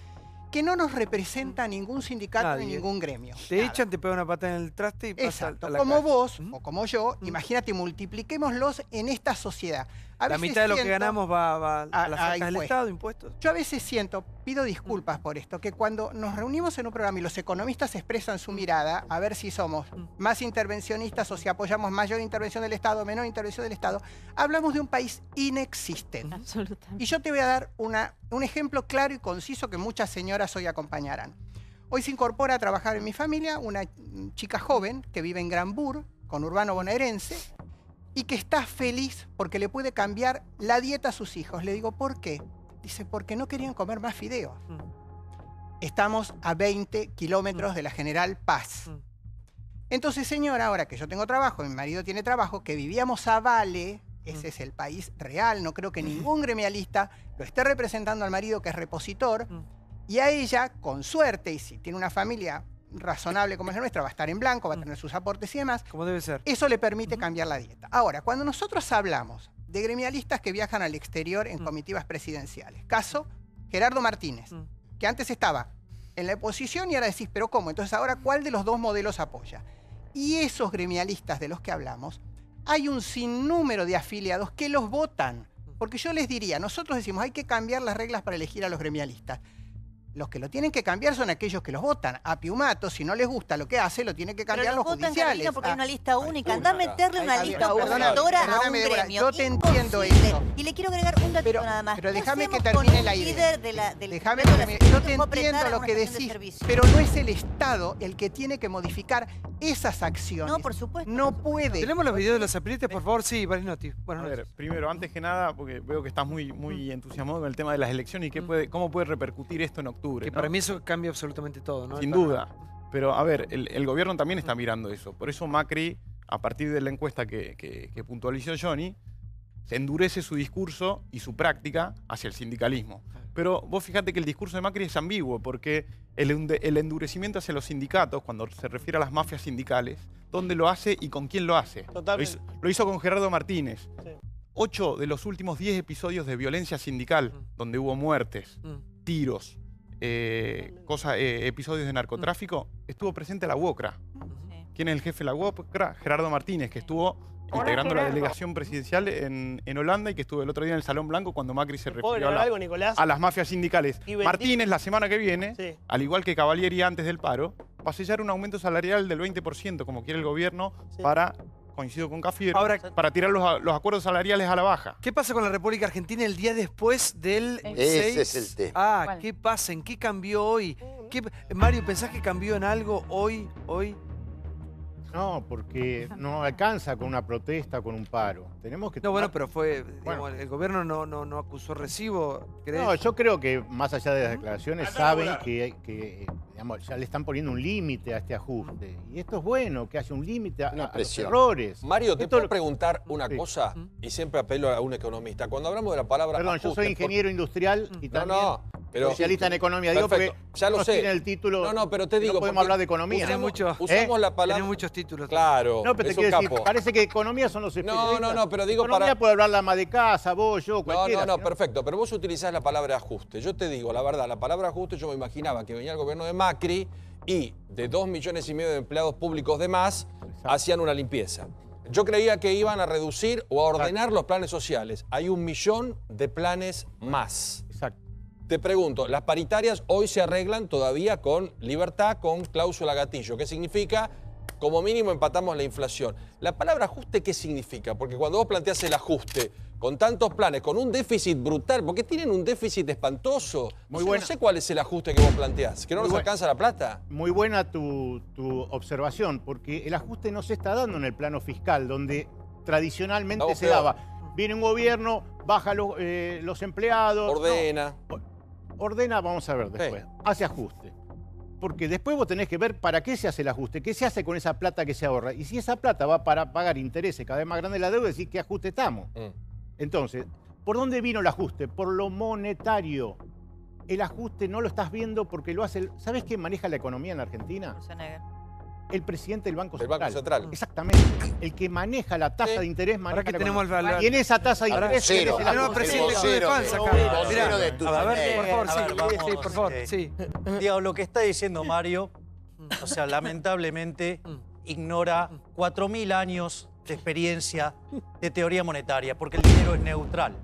que no nos representa ningún sindicato ni ningún gremio. Te echan, te pegan una pata en el traste y pasa a la como calle. vos o como yo, imagínate, multipliquémoslos en esta sociedad. La mitad de lo que ganamos va a las arcas del Estado, impuestos. Yo a veces siento, pido disculpas por esto, que cuando nos reunimos en un programa y los economistas expresan su mirada, a ver si somos más intervencionistas o si apoyamos mayor intervención del Estado o menor intervención del Estado, hablamos de un país inexistente. Absolutamente. Y yo te voy a dar un ejemplo claro y conciso que muchas señoras hoy acompañarán. Hoy se incorpora a trabajar en mi familia una chica joven que vive en Granbur, conurbano bonaerense, y que está feliz porque le puede cambiar la dieta a sus hijos. Le digo, ¿por qué? Dice, porque no querían comer más fideos. Estamos a 20 kilómetros de la General Paz. Entonces, señora, ahora que yo tengo trabajo, mi marido tiene trabajo, que vivíamos a Vale, ese es el país real, no creo que ningún gremialista lo esté representando al marido que es repositor, y a ella, con suerte, y si tiene una familia razonable como es la nuestra, va a estar en blanco, va a tener sus aportes y demás. Como debe ser. Eso le permite cambiar la dieta. Ahora, cuando nosotros hablamos de gremialistas que viajan al exterior en comitivas presidenciales, caso Gerardo Martínez, que antes estaba en la oposición y ahora decís, ¿pero cómo? Entonces ahora, ¿cuál de los dos modelos apoya? Y esos gremialistas de los que hablamos, hay un sinnúmero de afiliados que los votan. Porque yo les diría, nosotros decimos, hay que cambiar las reglas para elegir a los gremialistas. Los que lo tienen que cambiar son aquellos que los votan. A Piumato, si no les gusta lo que hace, lo tienen que cambiar los judiciales. Carolina, porque hay una lista única. Anda a meterle una lista opositora a un gremio. Yo te entiendo eso. Y le quiero agregar un dato nada más. Pero déjame que termine la idea. Déjame que termine. Yo te entiendo lo que decís, pero no es el Estado el que tiene que modificar esas acciones. No, por supuesto. No puede. ¿Tenemos los videos de los aprietes, por favor? Sí, Barinotti. Bueno, a ver, primero, antes que nada, porque veo que estás muy entusiasmado con el tema de las elecciones y cómo puede repercutir esto en octubre. Que ¿no? para mí eso cambia absolutamente todo, ¿no? Sin duda. Pero a ver, el gobierno también está mirando eso. Por eso Macri, a partir de la encuesta que puntualizó Johnny, se endurece su discurso y su práctica hacia el sindicalismo. Pero vos fíjate que el discurso de Macri es ambiguo, porque el endurecimiento hacia los sindicatos, cuando se refiere a las mafias sindicales, ¿dónde lo hace y con quién lo hace? Totalmente. Lo hizo con Gerardo Martínez. 8 de los últimos 10 episodios de violencia sindical, donde hubo muertes, tiros, episodios de narcotráfico, estuvo presente la UOCRA. ¿Quién es el jefe de la UOCRA? Gerardo Martínez, que estuvo integrando la delegación presidencial en Holanda y que estuvo el otro día en el Salón Blanco cuando Macri se refirió a las mafias sindicales. Martínez, la semana que viene, al igual que Cavalieri antes del paro, va a sellar un aumento salarial del 20%, como quiere el gobierno, para, coincido con Cafiero, para tirar los acuerdos salariales a la baja. ¿Qué pasa con la República Argentina el día después del 6? Ese es el tema. Ah, ¿qué pasa? ¿En qué cambió hoy? Mario, ¿pensás que cambió en algo hoy? No, porque no alcanza con una protesta, con un paro. Tenemos que No, bueno, pero fue, digamos, el gobierno no acusó recibo, ¿crees? No, yo creo que más allá de las declaraciones saben que digamos, ya le están poniendo un límite a este ajuste. Y esto es bueno, que haya un límite a los errores. Mario, ¿te puedo preguntar una cosa? Y siempre apelo a un economista. Cuando hablamos de la palabra Perdón, ajuste, yo soy ingeniero industrial y también pero especialista en economía. Digo porque ya lo sé. tiene el título. No, pero te digo, no podemos hablar de economía. Usamos la palabra. Tiene muchos títulos. Claro. No, pero te quiero decir, parece que economía son los especialistas. No, pero digo economía puede hablar la ama de casa, vos, yo, cualquiera. No, perfecto. Pero vos utilizás la palabra ajuste. Yo te digo, la verdad, la palabra ajuste yo me imaginaba que venía el gobierno de Macri y de 2,5 millones de empleados públicos de más hacían una limpieza. Yo creía que iban a reducir o a ordenar los planes sociales. Hay 1 millón de planes más. Exacto. Te pregunto, las paritarias hoy se arreglan todavía con libertad, con cláusula gatillo. ¿Qué significa? Como mínimo empatamos la inflación. La palabra ajuste, ¿qué significa? Porque cuando vos planteás el ajuste con tantos planes, con un déficit brutal, porque tienen un déficit espantoso. No sé cuál es el ajuste que vos planteás. ¿Que no nos alcanza la plata? Muy buena tu observación, porque el ajuste no se está dando en el plano fiscal, donde tradicionalmente se daba. Viene un gobierno, baja los empleados. Ordena. Ordena, vamos a ver después. Hace ajuste. Porque después vos tenés que ver para qué se hace el ajuste, qué se hace con esa plata que se ahorra. Y si esa plata va para pagar intereses cada vez más grandes de la deuda, decís qué ajuste estamos. Entonces, ¿por dónde vino el ajuste? Por lo monetario. El ajuste no lo estás viendo porque lo hace... ¿Sabés quién maneja la economía en Argentina? El presidente del Banco Central. Banco Central. Exactamente. El que maneja la tasa de interés maneja que la tenemos economía. Y en esa tasa de interés... Tenemos presidente con el panza acá. A ver, por favor, sí. Digo, lo que está diciendo Mario, o sea, lamentablemente ignora 4.000 años de experiencia de teoría monetaria, porque el dinero es neutral.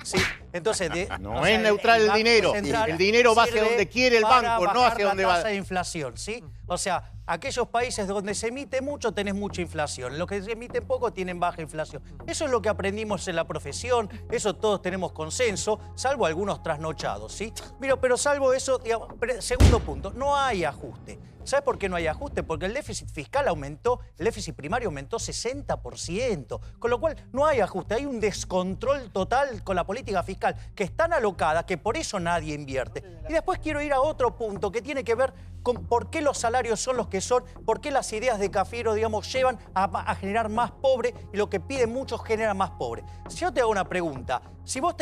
¿Sí? Entonces, no es neutral el dinero. El dinero va hacia donde quiere el banco, no hacia donde va. La tasa de inflación, ¿sí? O sea, aquellos países donde se emite mucho tenés mucha inflación. Los que se emiten poco tienen baja inflación. Eso es lo que aprendimos en la profesión, eso todos tenemos consenso, salvo algunos trasnochados, ¿sí? Mira, pero salvo eso, digamos, segundo punto, no hay ajuste. ¿Sabes por qué no hay ajuste? Porque el déficit fiscal aumentó, el déficit primario aumentó 60%. Con lo cual no hay ajuste, hay un descontrol total con la política fiscal que es tan alocada que por eso nadie invierte. Y después quiero ir a otro punto que tiene que ver con por qué los salarios son los que son, por qué las ideas de Cafiero, digamos, llevan a generar más pobre y lo que piden muchos genera más pobre. Si yo te hago una pregunta, si vos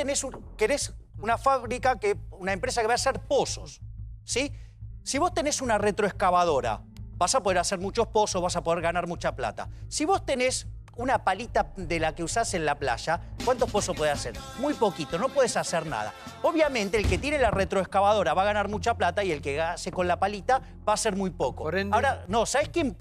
querés una fábrica, una empresa que va a hacer pozos, ¿sí? Si vos tenés una retroexcavadora, vas a poder hacer muchos pozos, vas a poder ganar mucha plata. Si vos tenés una palita de la que usás en la playa, ¿cuántos pozos podés hacer? Muy poquito, no puedes hacer nada. Obviamente, el que tiene la retroexcavadora va a ganar mucha plata y el que hace con la palita va a ser muy poco. Ahora, no, ¿sabés quién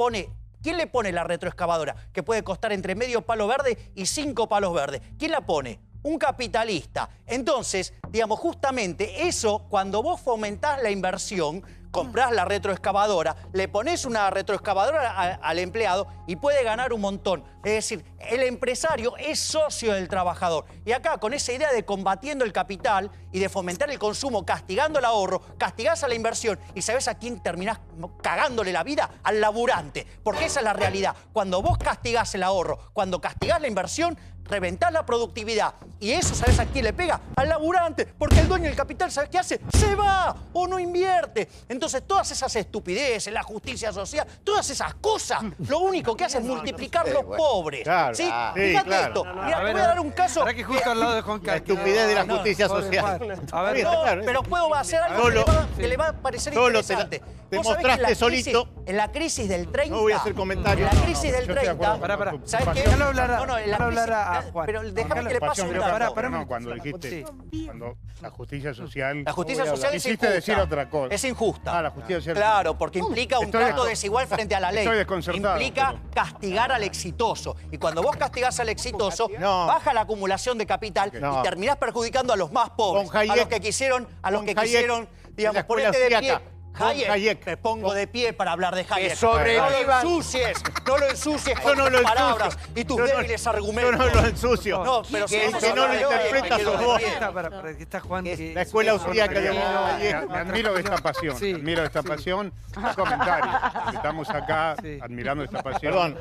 le pone la retroexcavadora? Que puede costar entre medio palo verde y 5 palos verdes. ¿Quién la pone? Un capitalista. Entonces, digamos, justamente eso, cuando vos fomentás la inversión, comprás la retroexcavadora, le pones una retroexcavadora al empleado y puede ganar un montón. Es decir, el empresario es socio del trabajador. Y acá, con esa idea de combatiendo el capital y de fomentar el consumo, castigando el ahorro, castigás a la inversión y ¿sabés a quién terminás cagándole la vida? Al laburante. Porque esa es la realidad. Cuando vos castigás el ahorro, cuando castigás la inversión, reventás la productividad. Y eso, ¿sabes a quién le pega? Al laburante. Porque el dueño del capital, ¿sabes qué hace? Se va o no invierte. Entonces, Entonces, todas esas estupideces, la justicia social, todas esas cosas, lo único que hace es multiplicar los pobres. Claro, ¿sí? sí, Fíjate claro. esto. Mira, te voy a dar un caso. Para que justo al lado de Juan La Carlos. estupidez de la justicia social. A ver, No, pero puedo hacer algo que le va a parecer interesante. Te Vos sabés que mostraste en la solito. en la crisis del 30... No voy a hacer comentarios. En la crisis del Yo estoy de 30... acuerdo. Pará. ¿Sabes qué? Déjalo hablar No, no, en la déjalo hablar a crisis- Juan. Pero déjame que le pase un Pero dato. pará, No, cuando dijiste, cuando la justicia social... La justicia social es quisiste injusta. decir otra cosa. Es injusta. Ah, la justicia social. Claro, porque implica un Estoy trato descon- desigual frente a la ley. Estoy desconcertado, Implica castigar al exitoso. Y cuando vos castigás al exitoso, baja la acumulación de capital y terminás perjudicando a los más pobres. Con Hayek- a los que quisieron, Hayek, digamos, la ponete escuela de pie. austríaca. Con Hayek, me pongo de pie para hablar de Hayek. sobrevivan. No lo ensucies Yo con no tus lo ensucio. palabras y tus Yo no- débiles argumentos. Yo no lo ensucio. No, pero Que el somos que no lo habladores, interpreta me sos quedo vos. de pie. Para que está Juan. Que La escuela austríaca de Me admiro esta pasión, admiro esta pasión. Un comentario. Estamos acá admirando esta pasión. Perdón.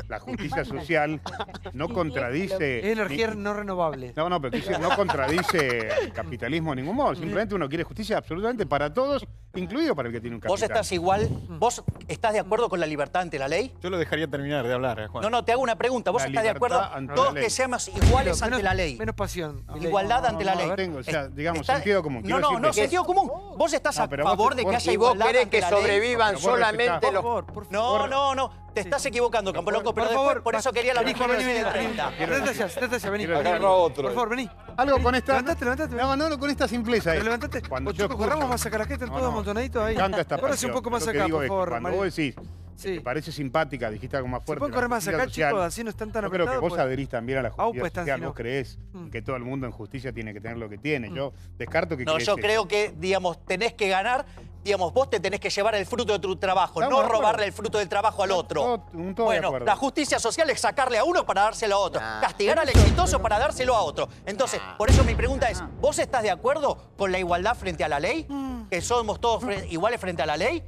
La justicia social no contradice... Es energía no renovable. No, pero no contradice el capitalismo de ningún modo. Simplemente uno quiere justicia absolutamente para todos, incluido para el que tiene un capital. ¿Vos estás igual? ¿Vos estás de acuerdo con la libertad ante la ley? Yo lo dejaría terminar de hablar, Juan. No, te hago una pregunta. ¿Vos La estás de acuerdo libertad ante todos la ley. que seamos iguales ante la ley? Menos pasión. Igualdad ante la ley. No tengo, o sea, digamos, Está- sentido común. Quiero No, decirte que- sentido común. ¿Vos estás a pero favor de que haya igualdad ante la ley? Pero vos solamente respetás. No. Te estás equivocando, Campolonco, pero Por después, favor, por eso quería la vení, versión Juan, vení, del vení. 30. Natalia, vení. Agarra otro. Por favor, vení. Algo con esta... Levantate. No, con esta simpleza. Pero levantate. Cuando yo Chico, corramos escucho- más acá, la gente No, todo no. amontonadito ahí. Me encanta esta Córrese pasión. un poco más Lo que acá, digo por es que favor, cuando María. vos decís, Sí. te parece simpática, dijiste algo más ¿Se fuerte. pueden la correr más justicia acá, social. chicos? Así no están tan Yo creo que apretados. vos adherís también a la justicia pues, están, social. si no. Vos creés que todo el mundo en justicia tiene que tener lo que tiene. Yo descarto que No, crees yo eso. creo que, digamos, tenés que ganar, digamos, vos te tenés que llevar el fruto de tu trabajo, Estamos no de acuerdo. robarle el fruto del trabajo al otro. Todo de Bueno, acuerdo. la justicia social es sacarle a uno para dárselo a otro, castigar al exitoso para dárselo a otro. Entonces, por eso mi pregunta es, ¿vos estás de acuerdo con la igualdad frente a la ley? ¿Que somos todos iguales frente a la ley?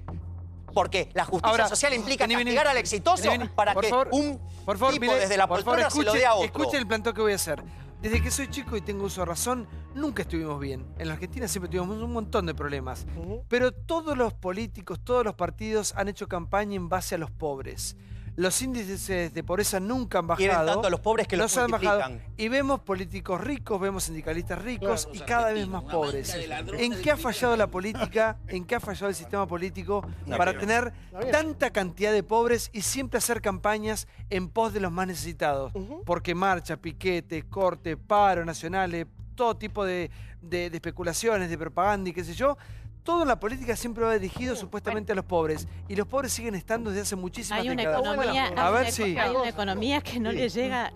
Porque la justicia Ahora, social implica vení, castigar al exitoso por para que favor, un por favor, tipo mire, desde la por favor, poltrona se lo dé a otro. escuche el planteo que voy a hacer. Desde que soy chico y tengo uso de razón, nunca estuvimos bien. En la Argentina siempre tuvimos un montón de problemas. Pero todos los políticos, todos los partidos han hecho campaña en base a los pobres. Los índices de pobreza nunca han bajado. Quieren tanto a los pobres que los no se han bajado. multiplican. Y vemos políticos ricos, vemos sindicalistas ricos y cada vez más pobres. ¿En qué ha fallado la política? ¿En qué ha fallado el sistema político para tener tanta cantidad de pobres y siempre hacer campañas en pos de los más necesitados? Porque marcha, piquete, corte, paro nacionales, todo tipo de especulaciones, de propaganda y qué sé yo. Todo en la política siempre va dirigido supuestamente a los pobres. Y los pobres siguen estando desde hace muchísimas Hay una décadas. economía, A ver si... hay una economía que no le llega,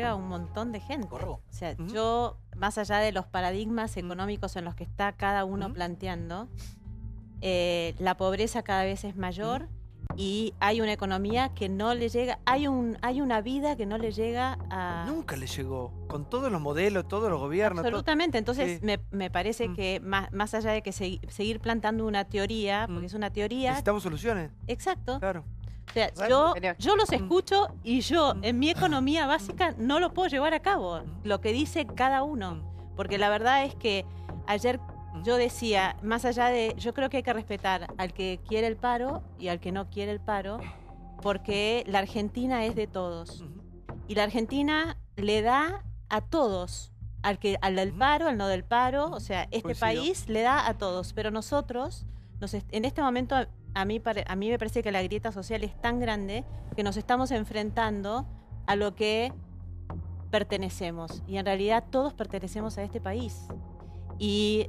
a un montón de gente. O sea, yo, más allá de los paradigmas económicos en los que está cada uno planteando, la pobreza cada vez es mayor y hay una economía que no le llega, hay una vida que no le llega a... Nunca le llegó, con todos los modelos, todos los gobiernos. Absolutamente, entonces Sí. me parece que más allá de que seguir plantando una teoría, porque es una teoría... Necesitamos soluciones. Exacto. Claro. O sea, yo los escucho y yo en mi economía básica no lo puedo llevar a cabo, lo que dice cada uno. Porque la verdad es que ayer yo decía, más allá de, yo creo que hay que respetar al que quiere el paro y al que no quiere el paro, porque la Argentina es de todos. Y la Argentina le da a todos, al del paro, al no del paro, o sea, este Coincido. país le da a todos, pero nosotros, en este momento a mí me parece que la grieta social es tan grande que nos estamos enfrentando a lo que pertenecemos. Y en realidad todos pertenecemos a este país. Y,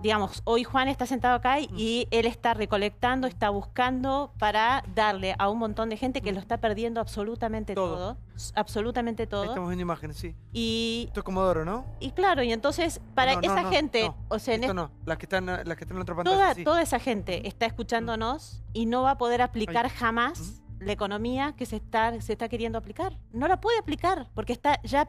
digamos, hoy Juan está sentado acá y él está recolectando, está buscando para darle a un montón de gente que lo está perdiendo absolutamente todo. Absolutamente todo. Ahí estamos viendo imágenes, sí. Y, Esto es Comodoro, ¿no? y claro, y entonces para No, esa no, gente, no. o sea, en Esto no, las que están en la otra pantalla, sí. toda esa gente está escuchándonos y no va a poder aplicar jamás la economía que se está queriendo aplicar. No la puede aplicar porque ya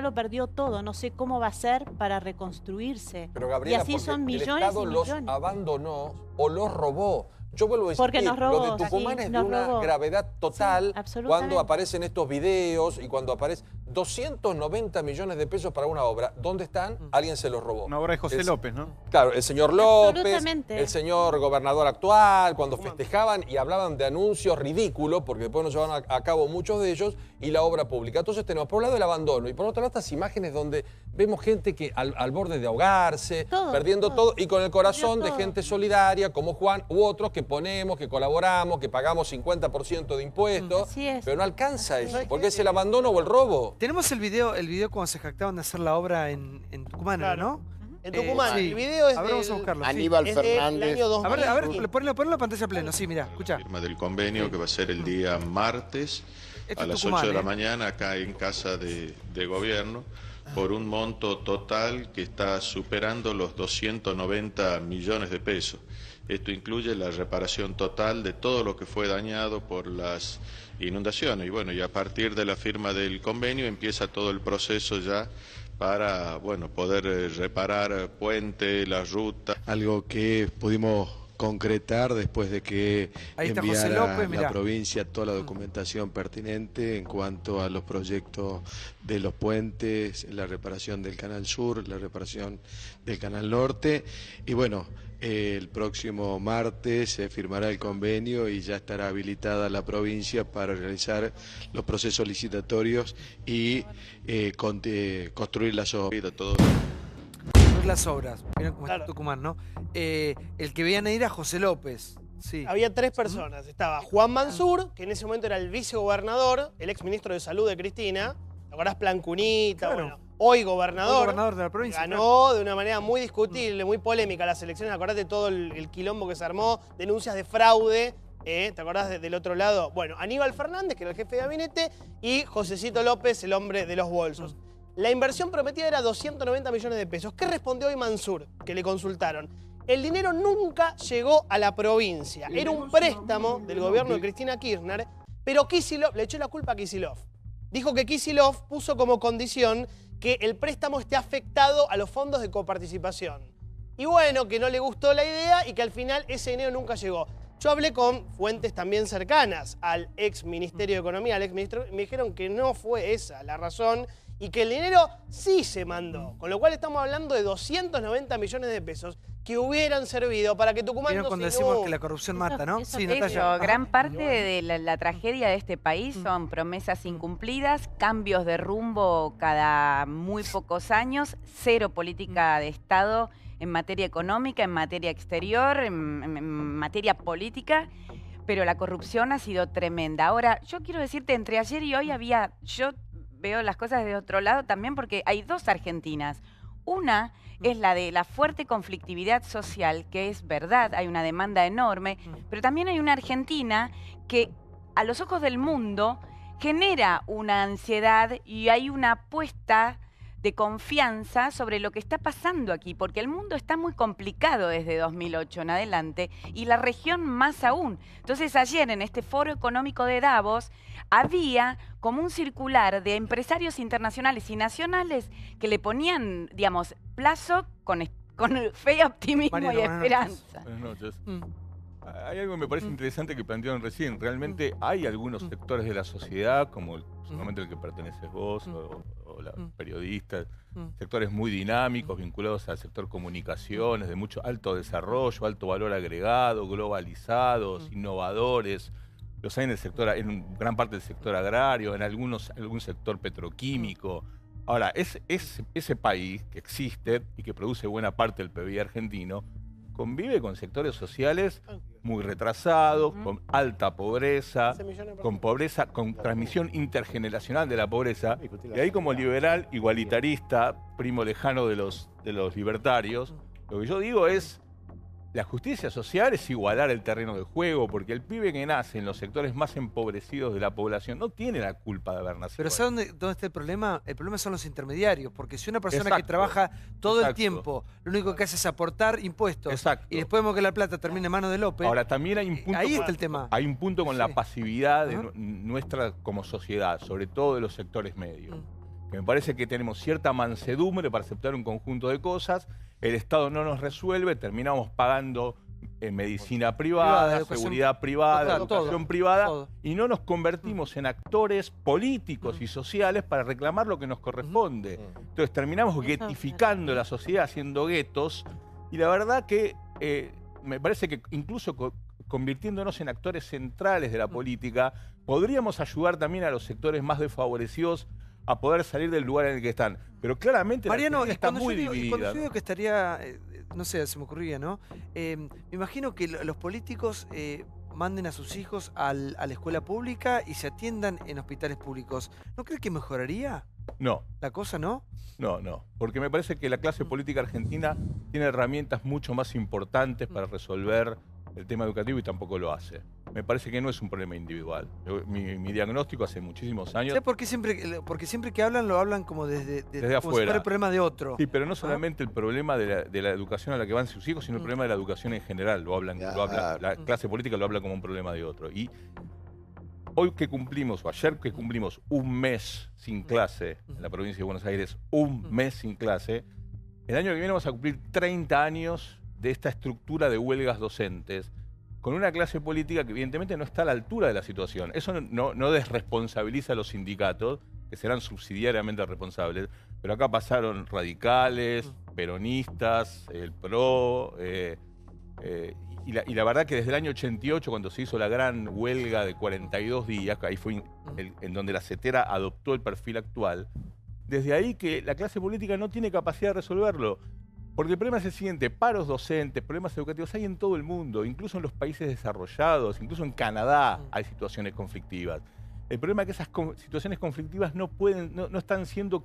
lo perdió todo. No sé cómo va a ser para reconstruirse. Pero Gabriela, y así porque son el millones Estado y los millones. abandonó o los robó. Yo vuelvo a decir Porque que nos robó, lo de Tucumán sí, es de nos una robó. gravedad total absolutamente. cuando aparecen estos videos y cuando aparecen 290 millones de pesos para una obra. ¿Dónde están? Alguien se los robó. Una obra de José López, ¿no? Claro, el señor López, Absolutamente. el señor gobernador actual, cuando festejaban y hablaban de anuncios ridículos, porque después no llevaron a cabo muchos de ellos, y la obra pública. Entonces tenemos por un lado el abandono y por otro lado estas imágenes donde vemos gente que al borde de ahogarse, perdiendo todo y con el corazón de gente solidaria como Juan u otros que ponemos, que colaboramos, que pagamos 50% de impuestos, Así es. pero no alcanza eso, porque es el abandono o el robo. Tenemos el video cuando se jactaban de hacer la obra en Tucumán, ¿no? En Tucumán, Sí. el video es A ver, vamos a del- buscarlo. sí. Aníbal es del Fernández. año 2000. A ver, ponlo en la pantalla plena. Sí, mira, escucha. Firma del convenio que va a ser el día martes Esto a es las Tucumán, 8 de la ¿eh? mañana acá en Casa de Gobierno por un monto total que está superando los 290 millones de pesos. Esto incluye la reparación total de todo lo que fue dañado por las inundaciones. Y bueno, y a partir de la firma del convenio empieza todo el proceso ya para, bueno, poder reparar puente, la ruta. Algo que pudimos concretar después de que Ahí está José enviara López, mirá. la provincia toda la documentación pertinente en cuanto a los proyectos de los puentes, la reparación del Canal Sur, la reparación del Canal Norte y bueno, el próximo martes se firmará el convenio y ya estará habilitada la provincia para realizar los procesos licitatorios y construir las obras. Todo. Las obras. Miren cómo está Tucumán, ¿no? El que veían ir a José López. Sí. Había tres personas. Estaba Juan Mansur, que en ese momento era el vicegobernador, el exministro de Salud de Cristina. ¿Te acordás? Plancunita, Claro. bueno, hoy gobernador. Hoy gobernador de la provincia, Ganó de una manera muy discutible, muy polémica las elecciones. Acordate todo el quilombo que se armó, denuncias de fraude. ¿Te acordás del otro lado? Bueno, Aníbal Fernández, que era el jefe de gabinete, y Josecito López, el hombre de los bolsos. La inversión prometida era 290 millones de pesos. ¿Qué respondió hoy Mansur? Que le consultaron. El dinero nunca llegó a la provincia. Era un préstamo del gobierno de Cristina Kirchner, pero Kicillof le echó la culpa a Kicillof. Dijo que Kicillof puso como condición que el préstamo esté afectado a los fondos de coparticipación. Y bueno, que no le gustó la idea y que al final ese dinero nunca llegó. Yo hablé con fuentes también cercanas al ex Ministerio de Economía, al ex ministro, y me dijeron que no fue esa la razón y que el dinero sí se mandó. Con lo cual estamos hablando de 290 millones de pesos que hubieran servido para que Tucumán Vieron no cuando se decimos inunde. que la corrupción mata, ¿no? Sí, Eso, Natalia. gran parte de la tragedia de este país son promesas incumplidas, cambios de rumbo cada muy pocos años, cero política de Estado en materia económica, en materia exterior, en materia política, pero la corrupción ha sido tremenda. Ahora, yo quiero decirte, entre ayer y hoy yo veo las cosas de otro lado también porque hay dos Argentinas. Una es la de la fuerte conflictividad social, que es verdad, hay una demanda enorme, pero también hay una Argentina que a los ojos del mundo genera una ansiedad y hay una apuesta de confianza sobre lo que está pasando aquí, porque el mundo está muy complicado desde 2008 en adelante y la región más aún. Entonces ayer en este foro económico de Davos había como un circular de empresarios internacionales y nacionales que le ponían, digamos, plazo con fe, optimismo y esperanza. Buenas noches. Hay algo que me parece interesante que plantearon recién. Realmente hay algunos sectores de la sociedad, como seguramente el que perteneces vos o la periodista, sectores muy dinámicos vinculados al sector comunicaciones, de mucho alto desarrollo, alto valor agregado, globalizados, innovadores. Los hay en el sector, en gran parte del sector agrario, en algún sector petroquímico. Ahora, ese país que existe y que produce buena parte del PIB argentino, convive con sectores sociales muy retrasados, con alta pobreza, con transmisión intergeneracional de la pobreza. Y ahí como liberal, igualitarista, primo lejano de los libertarios, lo que yo digo es, la justicia social es igualar el terreno de juego, porque el pibe que nace en los sectores más empobrecidos de la población no tiene la culpa de haber nacido. Pero ¿sabes dónde está el problema? El problema son los intermediarios, porque si una persona que Exacto. trabaja todo el Exacto. tiempo, lo único que hace es aportar impuestos, Exacto. y después vemos que la plata termina en manos de López. Ahora, también hay un punto ahí está el tema. Hay un punto con la pasividad de nuestra como sociedad, sobre todo de los sectores medios. Que me parece que tenemos cierta mansedumbre para aceptar un conjunto de cosas, el Estado no nos resuelve, terminamos pagando medicina privada, seguridad privada, educación privada, y no nos convertimos en actores políticos y sociales para reclamar lo que nos corresponde. Entonces terminamos guetificando la sociedad, haciendo guetos, y la verdad que me parece que incluso convirtiéndonos en actores centrales de la política, podríamos ayudar también a los sectores más desfavorecidos a poder salir del lugar en el que están. Pero claramente Mariano, la está muy dividida. Cuando yo digo que estaría, no sé, se me ocurría, ¿no? Me imagino que los políticos manden a sus hijos a la escuela pública y se atiendan en hospitales públicos. ¿No crees que mejoraría? No. ¿La cosa no? No, no. Porque me parece que la clase política argentina tiene herramientas mucho más importantes para resolver el tema educativo y tampoco lo hace. Me parece que no es un problema individual. Mi diagnóstico hace muchísimos años... ¿Sabes por qué porque siempre que hablan, lo hablan como desde afuera? Como si fuera el problema de otro. Sí, pero no solamente el problema de la educación a la que van sus hijos, sino el problema de la educación en general. La clase política lo habla como un problema de otro. Y hoy que cumplimos, o ayer que cumplimos un mes sin clase en la provincia de Buenos Aires, un mes sin clase, el año que viene vamos a cumplir 30 años de esta estructura de huelgas docentes, con una clase política que evidentemente no está a la altura de la situación. Eso no desresponsabiliza a los sindicatos, que serán subsidiariamente responsables, pero acá pasaron radicales, peronistas, el PRO, y la verdad que desde el año 88, cuando se hizo la gran huelga de 42 días, que ahí fue en donde la CETERA adoptó el perfil actual, desde ahí que la clase política no tiene capacidad de resolverlo. Porque el problema es el siguiente: paros docentes, problemas educativos hay en todo el mundo, incluso en los países desarrollados, incluso en Canadá hay situaciones conflictivas. El problema es que esas situaciones conflictivas no están siendo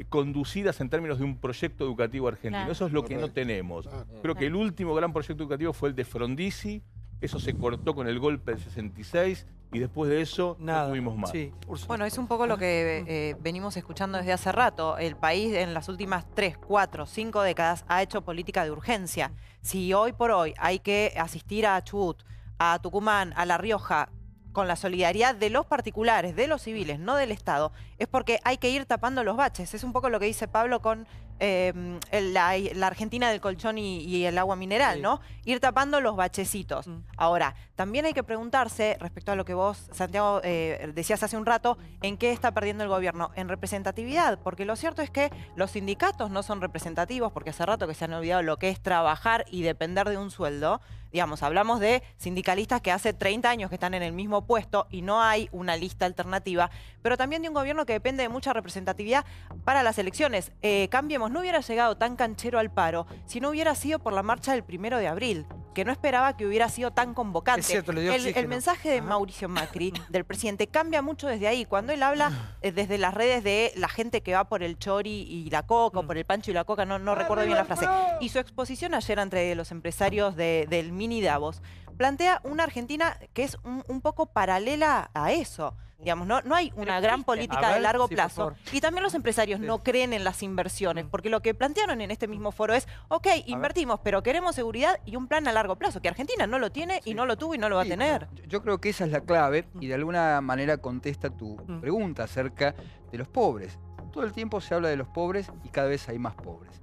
conducidas en términos de un proyecto educativo argentino. Claro. Eso es lo que no tenemos. Creo que el último gran proyecto educativo fue el de Frondizi, eso se cortó con el golpe del 66 y después de eso no tuvimos más. Sí. Bueno, es un poco lo que venimos escuchando desde hace rato. El país en las últimas 3, 4, 5 décadas ha hecho política de urgencia. Si hoy por hoy hay que asistir a Chubut, a Tucumán, a La Rioja, con la solidaridad de los particulares, de los civiles, no del Estado, es porque hay que ir tapando los baches. Es un poco lo que dice Pablo con la Argentina del colchón y el agua mineral, ¿no? Ir tapando los bachecitos. Ahora, también hay que preguntarse, respecto a lo que vos, Santiago, decías hace un rato, ¿en qué está perdiendo el gobierno? En representatividad, porque lo cierto es que los sindicatos no son representativos, porque hace rato que se han olvidado lo que es trabajar y depender de un sueldo. Digamos, hablamos de sindicalistas que hace 30 años que están en el mismo puesto y no hay una lista alternativa, pero también de un gobierno que depende de mucha representatividad para las elecciones. Cambiemos, no hubiera llegado tan canchero al paro si no hubiera sido por la marcha del 1 de abril, que no esperaba que hubiera sido tan convocante. Es cierto, le dio el mensaje de Mauricio Macri, del presidente, cambia mucho desde ahí. Cuando él habla desde las redes de la gente que va por el chori y la coca, o por el pancho y la coca, no recuerdo bien la frase. Y su exposición ayer entre los empresarios del mini Davos plantea una Argentina que es un poco paralela a eso. Digamos, no hay una gran política de largo plazo. Y también los empresarios no creen en las inversiones, porque lo que plantearon en este mismo foro es, ok, invertimos, pero queremos seguridad y un plan a largo plazo, que Argentina no lo tiene y no lo tuvo y no lo va a tener. Yo creo que esa es la clave y de alguna manera contesta tu pregunta acerca de los pobres. Todo el tiempo se habla de los pobres y cada vez hay más pobres.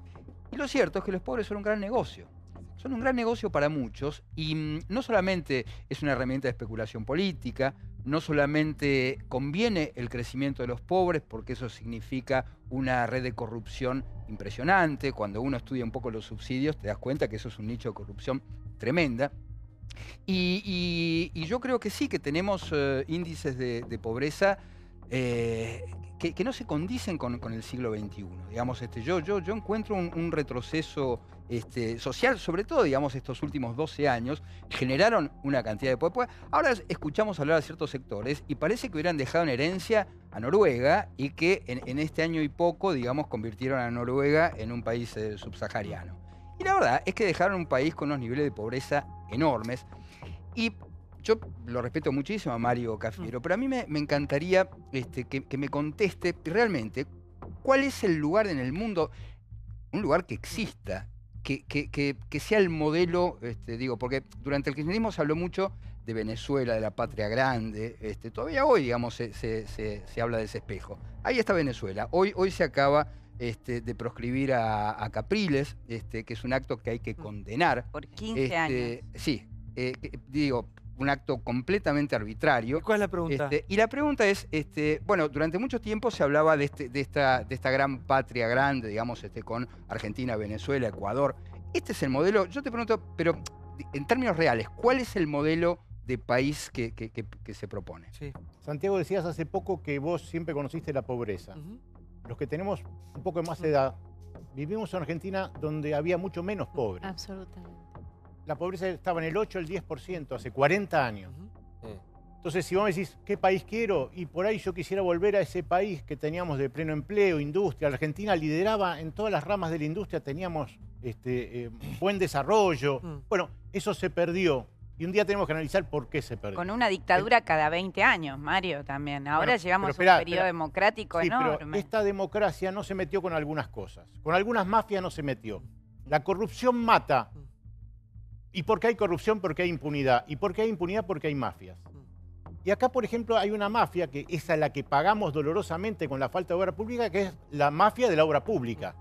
Y lo cierto es que los pobres son un gran negocio. Son un gran negocio para muchos y no solamente es una herramienta de especulación política, no solamente conviene el crecimiento de los pobres porque eso significa una red de corrupción impresionante. Cuando uno estudia un poco los subsidios te das cuenta que eso es un nicho de corrupción tremenda. Y yo creo que sí, que tenemos índices de pobreza que no se condicen con el siglo XXI. Digamos, yo encuentro un retroceso social, sobre todo, digamos, estos últimos 12 años, generaron una cantidad de pobreza. Ahora escuchamos hablar a ciertos sectores y parece que hubieran dejado en herencia a Noruega y que en este año y poco, digamos, convirtieron a Noruega en un país subsahariano. Y la verdad es que dejaron un país con unos niveles de pobreza enormes. Y yo lo respeto muchísimo a Mario Cafiero, pero a mí me encantaría que me conteste realmente cuál es el lugar en el mundo, un lugar que exista, que sea el modelo, porque durante el kirchnerismo se habló mucho de Venezuela, de la patria grande, todavía hoy, digamos, se habla de ese espejo. Ahí está Venezuela, hoy se acaba de proscribir a Capriles, que es un acto que hay que condenar. Por 15 años. Sí, digo, un acto completamente arbitrario. ¿Cuál es la pregunta? Y la pregunta es, bueno, durante mucho tiempo se hablaba de esta gran patria grande, digamos, con Argentina, Venezuela, Ecuador. Este es el modelo, yo te pregunto, pero en términos reales, ¿cuál es el modelo de país que se propone? Sí. Santiago, decías hace poco que vos siempre conociste la pobreza. Los que tenemos un poco más edad, vivimos en Argentina donde había mucho menos pobres. Absolutamente. La pobreza estaba en el 8, el 10%, hace 40 años. Entonces, si vos me decís, ¿qué país quiero? Y por ahí yo quisiera volver a ese país que teníamos de pleno empleo, industria. La Argentina lideraba en todas las ramas de la industria, teníamos buen desarrollo. Bueno, eso se perdió. Y un día tenemos que analizar por qué se perdió. Con una dictadura cada 20 años, Mario, también. Ahora Bueno, llevamos pero un periodo democrático sí, enorme. pero esta democracia no se metió con algunas cosas. Con algunas mafias no se metió. La corrupción mata. ¿Y por qué hay corrupción? Porque hay impunidad. ¿Y por qué hay impunidad? Porque hay mafias. Y acá, por ejemplo, hay una mafia que es a la que pagamos dolorosamente con la falta de obra pública, que es la mafia de la obra pública.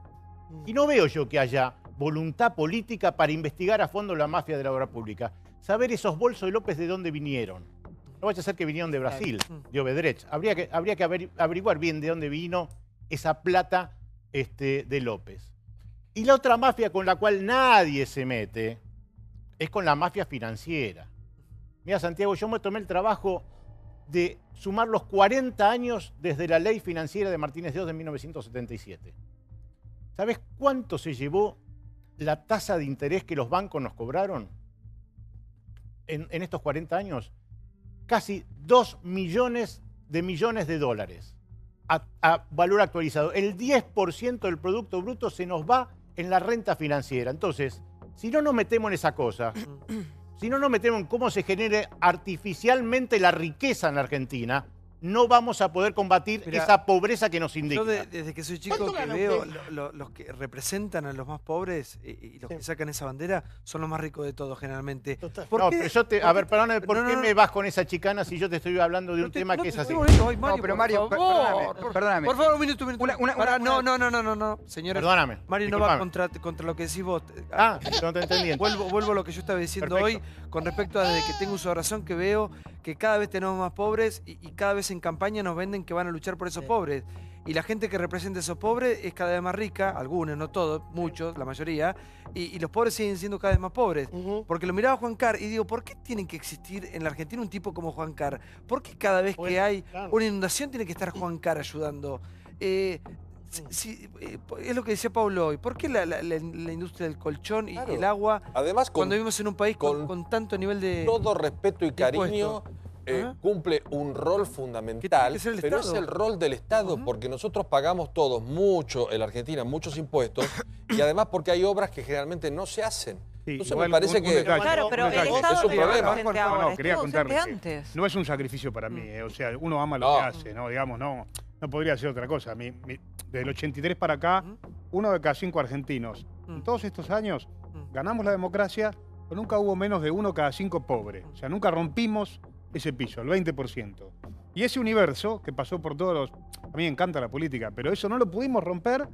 Y no veo yo que haya voluntad política para investigar a fondo la mafia de la obra pública. Saber esos bolsos de López de dónde vinieron. No vaya a ser que vinieron de Brasil, de Obedrecht. Habría que averiguar bien de dónde vino esa plata de López. Y la otra mafia con la cual nadie se mete es con la mafia financiera. Mira, Santiago, yo me tomé el trabajo de sumar los 40 años desde la ley financiera de Martínez de Oz de 1977. ¿Sabes cuánto se llevó la tasa de interés que los bancos nos cobraron en estos 40 años? Casi 2 millones de dólares a valor actualizado. El 10% del Producto Bruto se nos va en la renta financiera. Entonces, si no nos metemos en esa cosa, si no nos metemos en cómo se genere artificialmente la riqueza en la Argentina, no vamos a poder combatir esa pobreza que nos indigna. Yo desde que soy chico que veo los que representan a los más pobres y los que sacan esa bandera son los más ricos de todos generalmente. No, pero yo a ver, perdóname, ¿por qué me vas con esa chicana si yo te estoy hablando de un tema que es así? No, pero Mario, perdóname. Por favor, un minuto. No, señora. Perdóname. Mario no va contra lo que decís vos. Ah, no te entendí. Vuelvo a lo que yo estaba diciendo hoy con respecto a desde que tengo uso de razón, que veo que cada vez tenemos más pobres y cada vez en campaña nos venden que van a luchar por esos pobres. Y la gente que representa a esos pobres es cada vez más rica, algunos, no todos, muchos, la mayoría, y los pobres siguen siendo cada vez más pobres. Porque lo miraba Juan Carr y digo, ¿por qué tienen que existir en la Argentina un tipo como Juan Carr? ¿Por qué cada vez que hay una inundación tiene que estar Juan Carr ayudando? Es lo que decía Pablo hoy. ¿Por qué la industria del colchón y el agua, además, cuando vivimos en un país con tanto nivel de... Todo respeto y cariño, cumple un rol fundamental, pero es el rol del Estado, porque nosotros pagamos todos mucho, en la Argentina, muchos impuestos, y además porque hay obras que generalmente no se hacen. Sí, entonces me parece que claro, pero el Estado es un problema. No, quería contarle antes. No es un sacrificio para mí, o sea, uno ama lo que hace, ¿no? Digamos, no podría ser otra cosa. Desde el 83 para acá, 1 de cada 5 argentinos. En todos estos años ganamos la democracia, pero nunca hubo menos de 1 cada 5 pobres. O sea, nunca rompimos ese piso, el 20%. Y ese universo que pasó por todos los... A mí me encanta la política, pero eso no lo pudimos romper,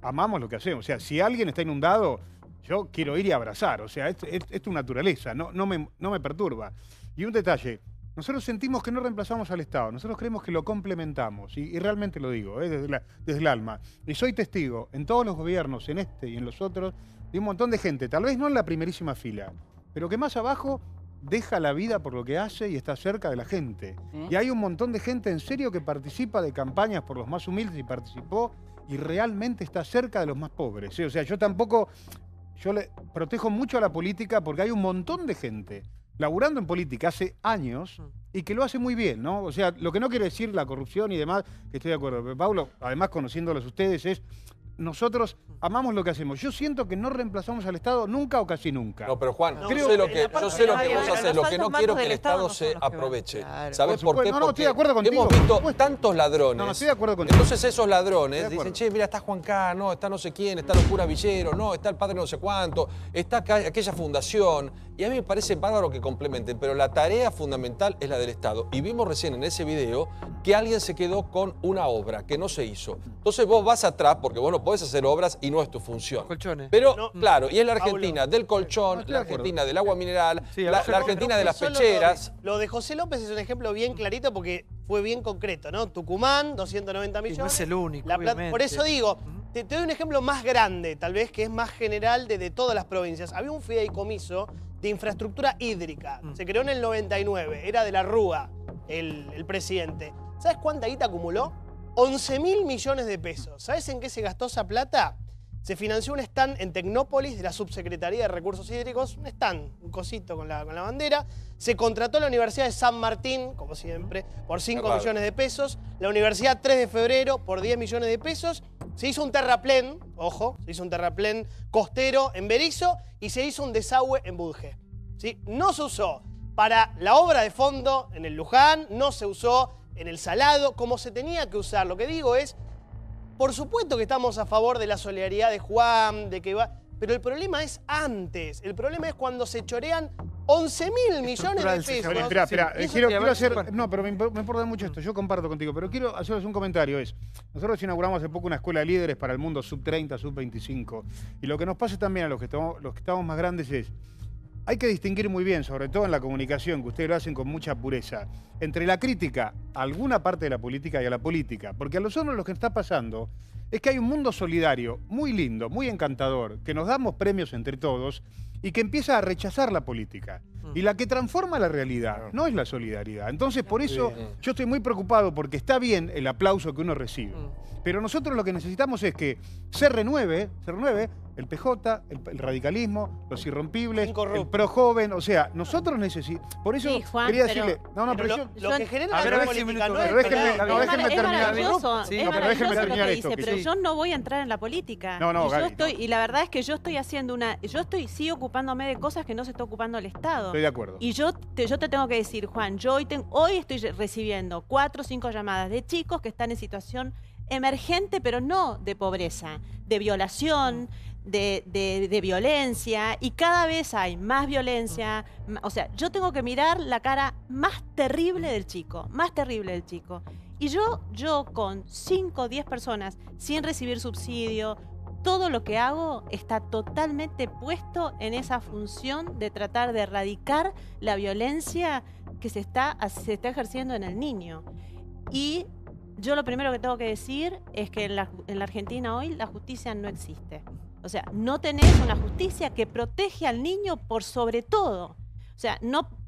amamos lo que hacemos. O sea, si alguien está inundado, yo quiero ir y abrazar. O sea, es tu naturaleza, no me perturba. Y un detalle, nosotros sentimos que no reemplazamos al Estado, nosotros creemos que lo complementamos, y realmente lo digo, desde el alma. Y soy testigo, en todos los gobiernos, en este y en los otros, de un montón de gente, tal vez no en la primerísima fila, pero que más abajo deja la vida por lo que hace y está cerca de la gente. Y hay un montón de gente en serio que participa de campañas por los más humildes y participó y realmente está cerca de los más pobres. O sea, yo le protejo mucho a la política porque hay un montón de gente laburando en política hace años y que lo hace muy bien, ¿no? O sea, lo que no quiere decir la corrupción y demás, que estoy de acuerdo. Pero Pablo, además conociéndolos ustedes, es... Nosotros amamos lo que hacemos. Yo siento que no reemplazamos al Estado nunca o casi nunca. No, pero Juan, yo sé lo que vos haces. Lo que no quiero que el Estado se aproveche. ¿Sabes por qué? No, estoy de acuerdo contigo. Hemos visto tantos ladrones. No, estoy de acuerdo contigo. Entonces esos ladrones dicen, che, mira, está Juan K, no, está no sé quién, está los curas Villero, no, está el padre no sé cuánto, está aquella fundación. Y a mí me parece bárbaro que complementen, pero la tarea fundamental es la del Estado. Y vimos recién en ese video que alguien se quedó con una obra que no se hizo. Entonces vos vas atrás, porque vos no podés hacer obras y no es tu función. Colchones. Pero, claro, y es la Argentina del colchón, la Argentina del agua mineral, la Argentina de las pecheras. Lo de José López es un ejemplo bien clarito porque fue bien concreto, ¿no? Tucumán, 290 millones. Y no es el único, Por eso digo, te doy un ejemplo más grande, tal vez, que es más general de todas las provincias. Había un fideicomiso de infraestructura hídrica. Se creó en el 99, era de la Rúa, el presidente. ¿Sabes cuánta guita acumuló? 11.000 millones de pesos. ¿Sabes en qué se gastó esa plata? Se financió un stand en Tecnópolis de la Subsecretaría de Recursos Hídricos, un stand, un cosito con la bandera. Se contrató la Universidad de San Martín, como siempre, por 5 millones de pesos. La Universidad 3 de Febrero por 10 millones de pesos. Se hizo un terraplén, ojo, se hizo un terraplén costero en Berisso y se hizo un desagüe en Budge. ¿Sí? No se usó para la obra de fondo en el Luján, no se usó en el Salado, como se tenía que usar. Lo que digo es, por supuesto que estamos a favor de la solidaridad de Juan, de que va... Pero el problema es antes. El problema es cuando se chorean 11.000 millones de pesos. Espera, quiero hacer... No, pero me importa mucho esto. Yo comparto contigo, pero quiero hacerles un comentario. Nosotros inauguramos hace poco una escuela de líderes para el mundo sub-30, sub-25. Y lo que nos pasa también a los que estamos más grandes es... Hay que distinguir muy bien, sobre todo en la comunicación, que ustedes lo hacen con mucha pureza, entre la crítica a alguna parte de la política y a la política. Porque a nosotros lo que está pasando es que hay un mundo solidario muy lindo, muy encantador, que nos damos premios entre todos y que empieza a rechazar la política. Y la que transforma la realidad no es la solidaridad. Entonces, por eso yo estoy muy preocupado porque está bien el aplauso que uno recibe. Pero nosotros lo que necesitamos es que se renueve el PJ, el radicalismo, los irrompibles, el pro-joven. O sea, nosotros necesitamos... Por eso sí, Juan, quería decirle... Lo que genera la política no es... Déjenme terminar. Déjenme terminar esto. Pero yo no voy a entrar en la política. Y la verdad es que yo estoy haciendo sí ocupándome de cosas que no se está ocupando el Estado. Estoy de acuerdo. Y yo te tengo que decir, Juan, yo hoy estoy recibiendo 4 o 5 llamadas de chicos que están en situación emergente, pero no de pobreza, de violación, de violencia, y cada vez hay más violencia. O sea, yo tengo que mirar la cara más terrible del chico. Y yo con 5 o 10 personas sin recibir subsidio, todo lo que hago está totalmente puesto en esa función de tratar de erradicar la violencia que se está ejerciendo en el niño. Y yo lo primero que tengo que decir es que en la Argentina hoy la justicia no existe. O sea, no tenés una justicia que protege al niño por sobre todo. O sea,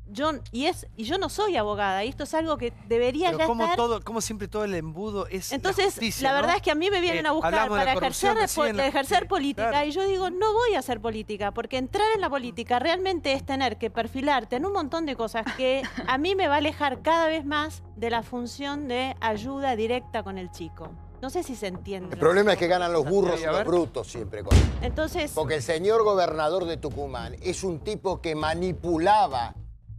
yo no soy abogada, y esto es algo que debería ya estar... Como siempre todo el embudo es Entonces, la justicia, la verdad ¿no? es que a mí me vienen a buscar para ejercer política, claro. Y yo digo, no voy a hacer política, porque entrar en la política realmente es tener que perfilarte en un montón de cosas que a mí me va a alejar cada vez más de la función de ayuda directa con el chico. No sé si se entiende. El problema es que ganan los burros y los brutos siempre. Entonces... Porque el señor gobernador de Tucumán es un tipo que manipulaba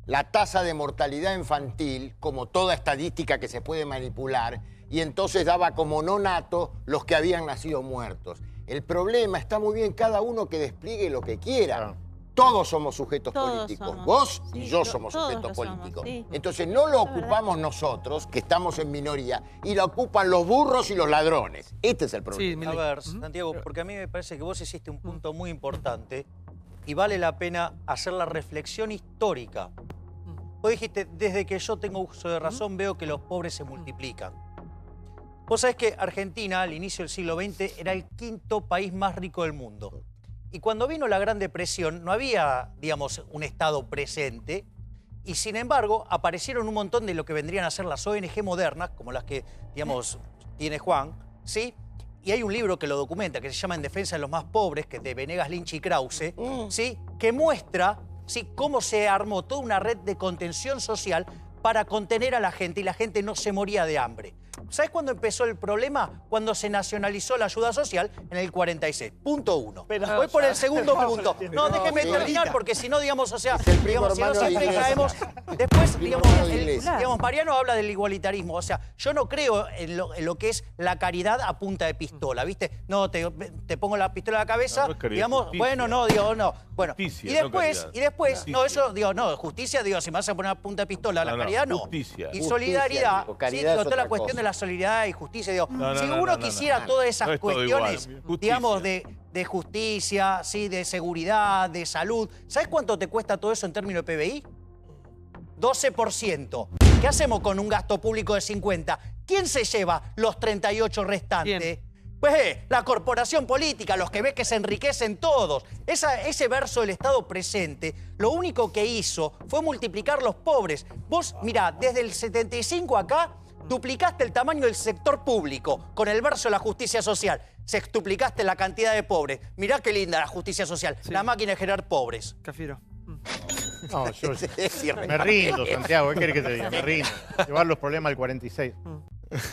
la tasa de mortalidad infantil, como toda estadística que se puede manipular, y entonces daba como no nato los que habían nacido muertos. El problema está muy bien cada uno que despliegue lo que quiera. Todos somos sujetos políticos. Vos y yo somos sujetos políticos. Entonces no lo ocupamos nosotros, que estamos en minoría, y lo ocupan los burros y los ladrones. Este es el problema. A ver, Santiago, porque a mí me parece que vos hiciste un punto muy importante y vale la pena hacer la reflexión histórica. Vos dijiste, desde que yo tengo uso de razón, veo que los pobres se multiplican. Vos sabés que Argentina, al inicio del siglo XX, era el 5º país más rico del mundo. Y cuando vino la Gran Depresión, no había, digamos, un Estado presente, y sin embargo, aparecieron un montón de lo que vendrían a ser las ONG modernas, como las que, digamos, tiene Juan, ¿sí? Y hay un libro que lo documenta, que se llama En defensa de los más pobres, que es de Venegas, Lynch y Krause, ¿sí? Que muestra, ¿sí?, cómo se armó toda una red de contención social para contener a la gente, y la gente no se moría de hambre. ¿Sabes cuándo empezó el problema? Cuando se nacionalizó la ayuda social en el 46. Punto 1. Voy por el segundo punto. No, déjeme terminar, porque si no, digamos, o sea, digamos, si no siempre caemos... Después, digamos, Mariano habla del igualitarismo. O sea, yo no creo en lo que es la caridad a punta de pistola, ¿viste? No, te pongo la pistola a la cabeza, digamos, bueno, no, digo, no. Bueno, Justicia, y después, no, eso, digo, no, justicia, digo, si me vas a poner una punta de pistola a la caridad, no. Justicia. Y Justicia, solidaridad, digo, sí, caridad digo, es toda la otra cuestión cosa. de la solidaridad y justicia, digo, No, si no, uno no, quisiera todas esas no es todo cuestiones, igual. digamos, de justicia, sí, de seguridad, de salud, ¿sabes cuánto te cuesta todo eso en términos de PBI? 12%. ¿Qué hacemos con un gasto público de 50? ¿Quién se lleva los 38 restantes? Pues la corporación política, los que ves que se enriquecen todos. Ese verso del Estado presente, lo único que hizo fue multiplicar los pobres. Vos, mirá, desde el 75 acá, duplicaste el tamaño del sector público con el verso de la justicia social. Sextuplicaste la cantidad de pobres. Mirá qué linda la justicia social. Sí. La máquina de generar pobres. Cafiero. No, yo me rindo, Santiago. ¿Qué querés que te diga? Me rindo. Llevar los problemas al 46.